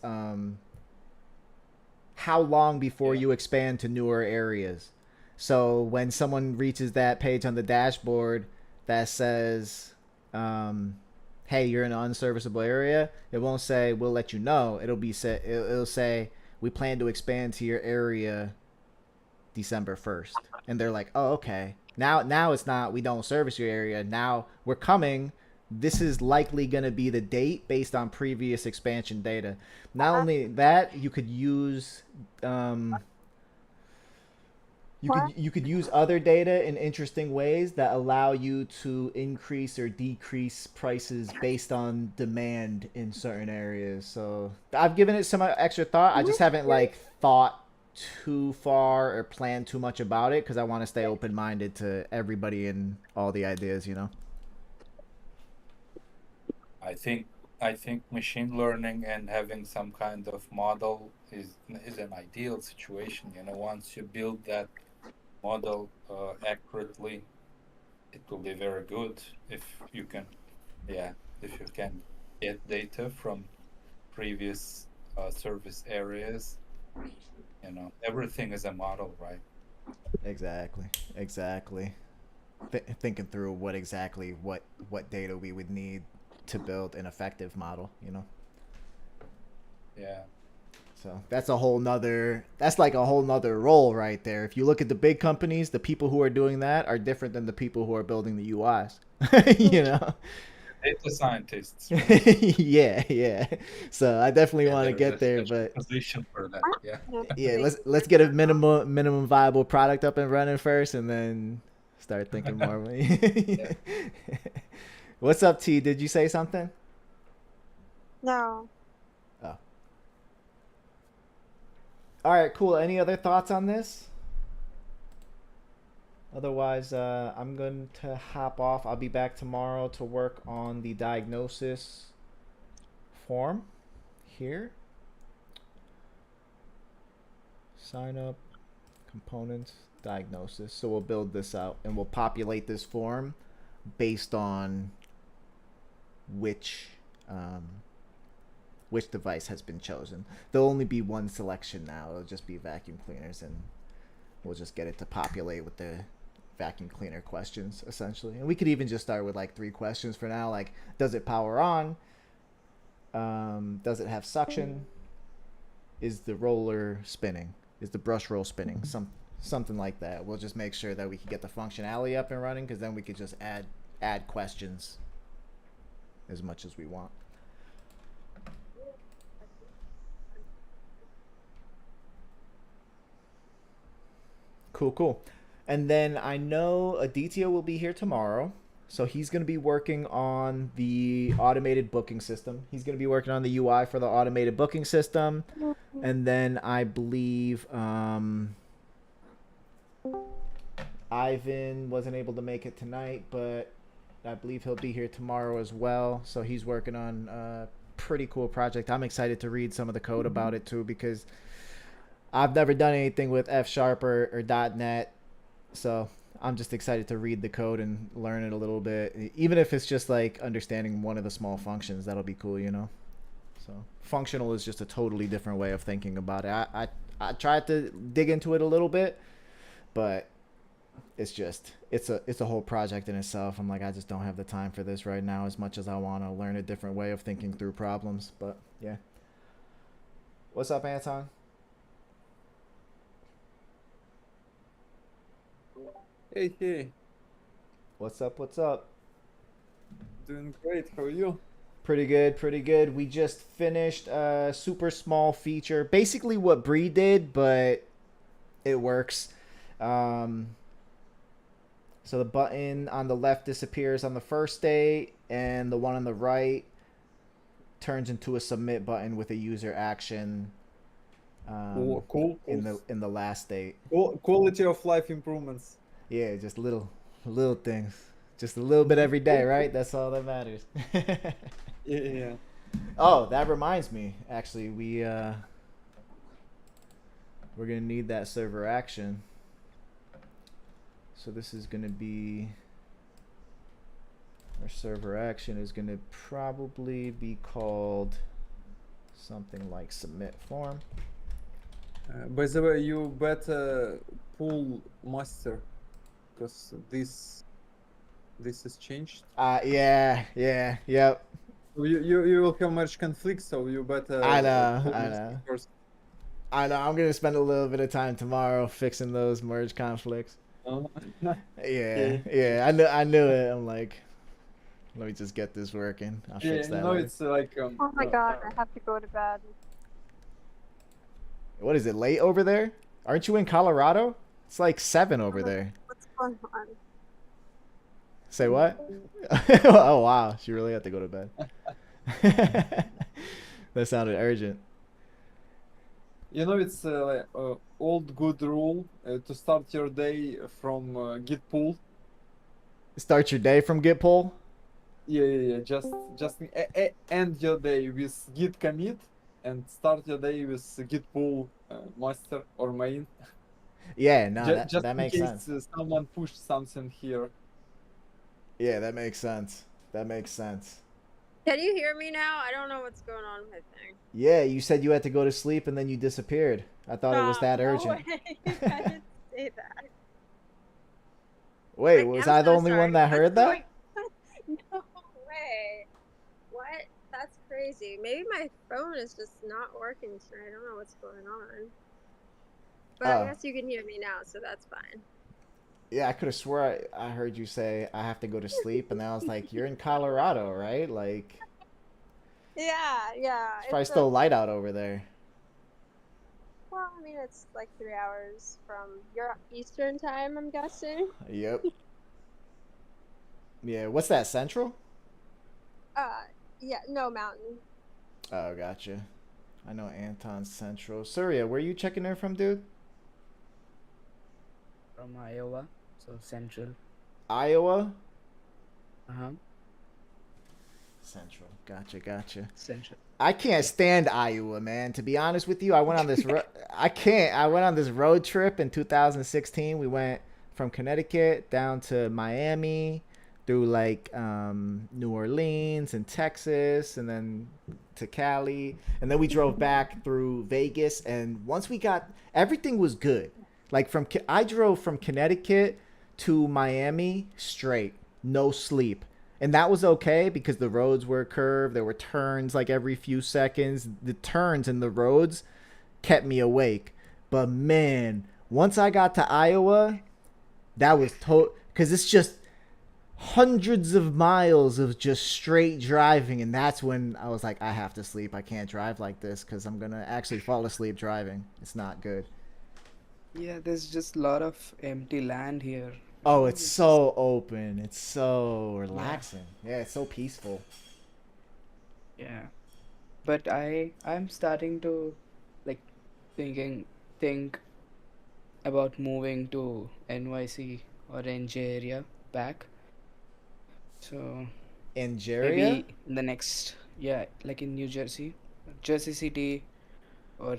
how long before you expand to newer areas. So when someone reaches that page on the dashboard that says, hey, you're in an unserviceable area, it won't say we'll let you know. It'll say we plan to expand to your area December 1st. And they're like, oh, okay. Now it's not we don't service your area. Now we're coming. This is likely going to be the date based on previous expansion data. Not only that, you could use you could use other data in interesting ways that allow you to increase or decrease prices based on demand in certain areas. So I've given it some extra thought. I just haven't like thought too far or planned too much about it because I want to stay open-minded to everybody and all the ideas, you know. I think machine learning and having some kind of model is an ideal situation. You know, once you build that model accurately, it will be very good if you can get data from previous service areas. You know, everything is a model, right? Exactly. Thinking through what data we would need to build an effective model, you know. Yeah. So that's like a whole nother role right there. If you look at the big companies, the people who are doing that are different than the people who are building the UIs. You know? Data scientists. Yeah. So I definitely want to get there, but position for that. Yeah, let's get a minimum viable product up and running first, and then start thinking more. Yeah. What's up, T? Did you say something? No. Oh. All right, cool. Any other thoughts on this? Otherwise, I'm going to hop off. I'll be back tomorrow to work on the diagnosis form here. Sign up, components, diagnosis. So we'll build this out and we'll populate this form based on which device has been chosen. There'll only be one selection now. It'll just be vacuum cleaners, and we'll just get it to populate with the vacuum cleaner questions, essentially. And we could even just start with like 3 questions for now, like does it power on? Does it have suction? Is the roller spinning? Is the brush roll spinning? Something like that. We'll just make sure that we can get the functionality up and running, because then we could just add questions as much as we want. Cool. And then I know Aditya will be here tomorrow. So he's going to be working on the automated booking system. He's going to be working on the UI for the automated booking system. And then I believe Ivan wasn't able to make it tonight, but I believe he'll be here tomorrow as well. So he's working on a pretty cool project. I'm excited to read some of the code about it too, because I've never done anything with F# or .NET. So I'm just excited to read the code and learn it a little bit. Even if it's just like understanding one of the small functions, that'll be cool, you know? So functional is just a totally different way of thinking about it. I tried to dig into it a little bit, but it's a whole project in itself. I'm like, I just don't have the time for this right now, as much as I want to learn a different way of thinking through problems. But yeah. What's up, Anton? Hey. What's up? Doing great. How are you? Pretty good, pretty good. We just finished a super small feature. Basically what Bree did, but it works. So the button on the left disappears on the first state, and the one on the right turns into a submit button with a user action Cool. in the last state. Quality of life improvements. Yeah, just little things. Just a little bit every day, right? That's all that matters. Yeah. Oh, that reminds me. Actually, we're gonna need that server action. So this is gonna be our server action is gonna probably be called something like submit form. By the way, you better pull master, because this is changed. Yeah, yep. You will have merge conflict, so you better. I know, pull I master know. First. I know. I'm gonna spend a little bit of time tomorrow fixing those merge conflicts. Yeah. I knew it. I'm like, let me just get this working. I'll fix that. No, later. it's like. Oh my god, I have to go to bed. What is it, late over there? Aren't you in Colorado? It's like 7 over there. What's going on? Say what? Oh wow, she really had to go to bed. That sounded urgent. You know, it's like old good rule to start your day from git pull. Start your day from git pull. Yeah. Just end your day with git commit and start your day with git pull master or main. Yeah, no, Just that in makes case sense. someone pushed something here. Yeah, that makes sense. That makes sense. Can you hear me now? I don't know what's going on with my thing. Yeah, you said you had to go to sleep and then you disappeared. I thought it was that No urgent. way. I didn't say that. Wait, Like, was I'm I the so only sorry. one that heard that? No way. What? That's crazy. Maybe my phone is just not working tonight. I don't know what's going on. But Oh. I guess you can hear me now, so that's fine. Yeah, I could have swore I heard you say I have to go to sleep, and then I was like, "You're in Colorado, right? Like, Yeah. it's probably still light out over there." Well, I mean, it's like 3 hours from your Eastern time, I'm guessing. Yep. Yeah, what's that, Central? Yeah, no, Mountain. Oh, gotcha. I know Anton's Central. Surya, where you checking in from, dude? From Iowa, so central. Iowa? Uh-huh. Central. Gotcha. Central. I can't stand Iowa, man. To be honest with you, I went on this I went on this road trip in 2016. We went from Connecticut down to Miami, through like New Orleans and Texas, and then to Cali, and then we drove back through Vegas. And once we got, everything was good. Like I drove from Connecticut to Miami straight, no sleep. And that was okay because the roads were curved. There were turns like every few seconds. The turns in the roads kept me awake. But man, once I got to Iowa, that was because it's just hundreds of miles of just straight driving. And that's when I was like, I have to sleep. I can't drive like this because I'm going to actually fall asleep driving. It's not good. Yeah, there's just a lot of empty land here. Oh, it's so open. It's so relaxing. Yeah, it's so peaceful. Yeah. But I'm starting to like think about moving to NYC or NJ area back. So Nigeria? maybe in the next, yeah, like in New Jersey, Jersey City, or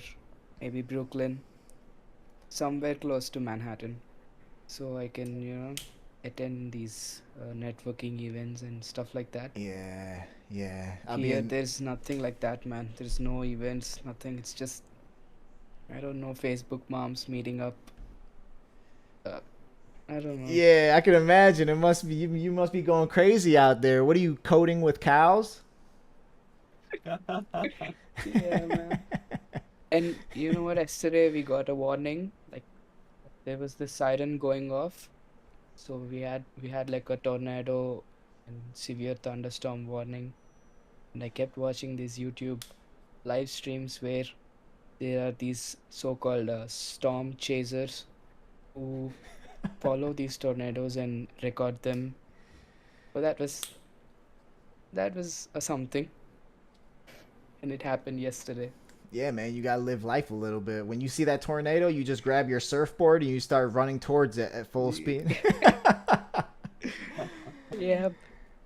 maybe Brooklyn, somewhere close to Manhattan. So I can, attend these networking events and stuff like that. Yeah. Here, there's nothing like that, man. There's no events, nothing. It's just, I don't know, Facebook moms meeting up. I don't know. Yeah, I can imagine. It must be you must be going crazy out there. What are you coding with cows? Yeah, man. And you know what? Yesterday we got a warning. Like there was this siren going off. So we had like a tornado and severe thunderstorm warning. and I kept watching these YouTube live streams where there are these so-called storm chasers who follow these tornadoes and record them. But that was a something, and it happened yesterday. Yeah, man, you gotta live life a little bit. When you see that tornado, you just grab your surfboard and you start running towards it at full speed. Yeah,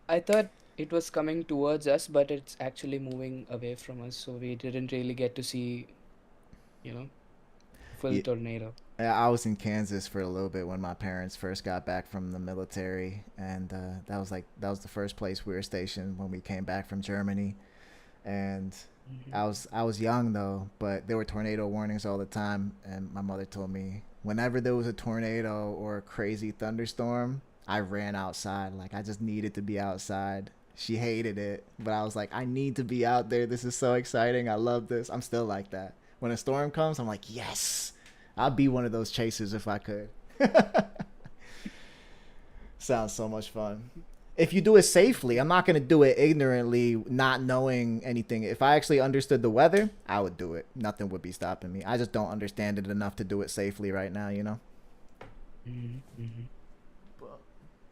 I thought it was coming towards us, but it's actually moving away from us, so we didn't really get to see, full Ye- tornado. Yeah, I was in Kansas for a little bit when my parents first got back from the military, and that was the first place we were stationed when we came back from Germany. And I was young though, but there were tornado warnings all the time, and my mother told me whenever there was a tornado or a crazy thunderstorm, I ran outside. Like I just needed to be outside. She hated it, but I was like, I need to be out there. This is so exciting. I love this. I'm still like that. When a storm comes, I'm like, yes. I'd be one of those chasers if I could. Sounds so much fun. If you do it safely, I'm not going to do it ignorantly, not knowing anything. If I actually understood the weather, I would do it. Nothing would be stopping me. I just don't understand it enough to do it safely right now, you know?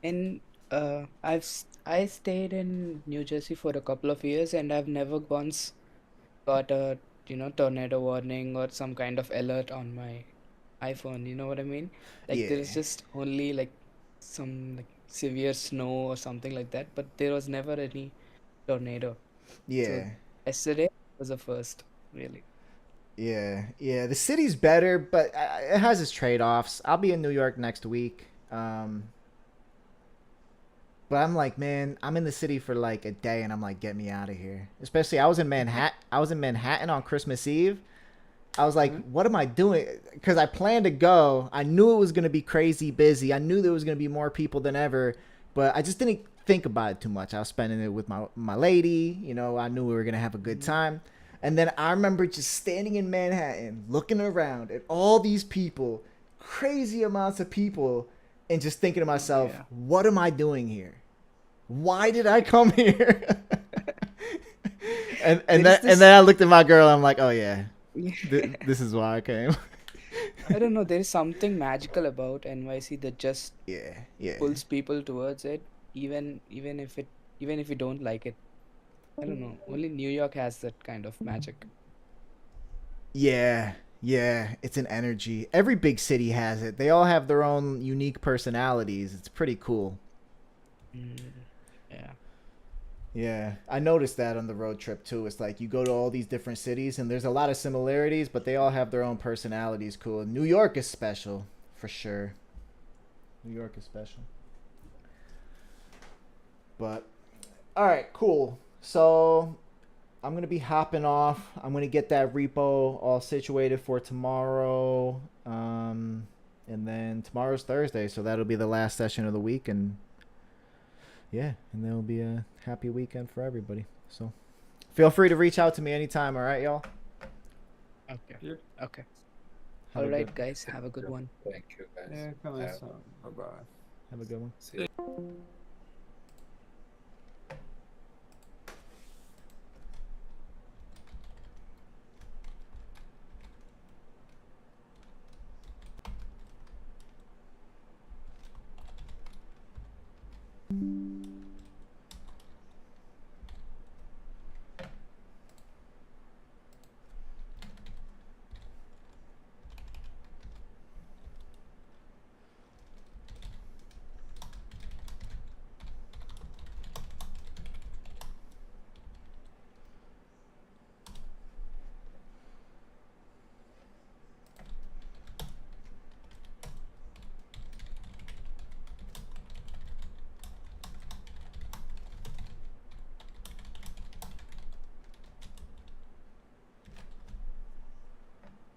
And I stayed in New Jersey for a couple of years, and I've never once got a tornado warning or some kind of alert on my iPhone. You know what I mean? Like there is Yeah. just only like some like severe snow or something like that, but there was never any tornado. So Yeah. yesterday was the first, really. Yeah. Yeah. The city's better, but it has its trade-offs. I'll be in New York next week. But I'm like, man, I'm in the city for like a day, and I'm like, get me out of here. Especially, I was in Manhattan on Christmas Eve. I was like, what am I doing? Because I planned to go. I knew it was gonna be crazy busy. I knew there was gonna be more people than ever, but I just didn't think about it too much. I was spending it with my lady. You know, I knew we were gonna have a good time. And then I remember just standing in Manhattan, looking around at all these people, crazy amounts of people, and just thinking to myself, Yeah. what am I doing here? Why did I come here? and There is then I looked at my girl. And I'm like, oh yeah, this. this is why I came. I don't know. There is something magical about NYC that just Yeah. pulls people towards it, even if you don't like it. I don't know. Only New York has that kind of magic. Yeah, it's an energy. Every big city has it. They all have their own unique personalities. It's pretty cool. Yeah. Yeah, I noticed that on the road trip too. It's like you go to all these different cities and there's a lot of similarities, but they all have their own personalities. Cool. New York is special, for sure. New York is special. But, all right, cool. So I'm going to be hopping off. I'm going to get that repo all situated for tomorrow. And then tomorrow's Thursday, so that'll be the last session of the week. And yeah, and there'll be a happy weekend for everybody. So feel free to reach out to me anytime, all right, y'all? Okay. Yep. Okay. Have All a right, good- guys. Have a good one. Thank you, guys. Yeah, bye bye. Have a good one. See you.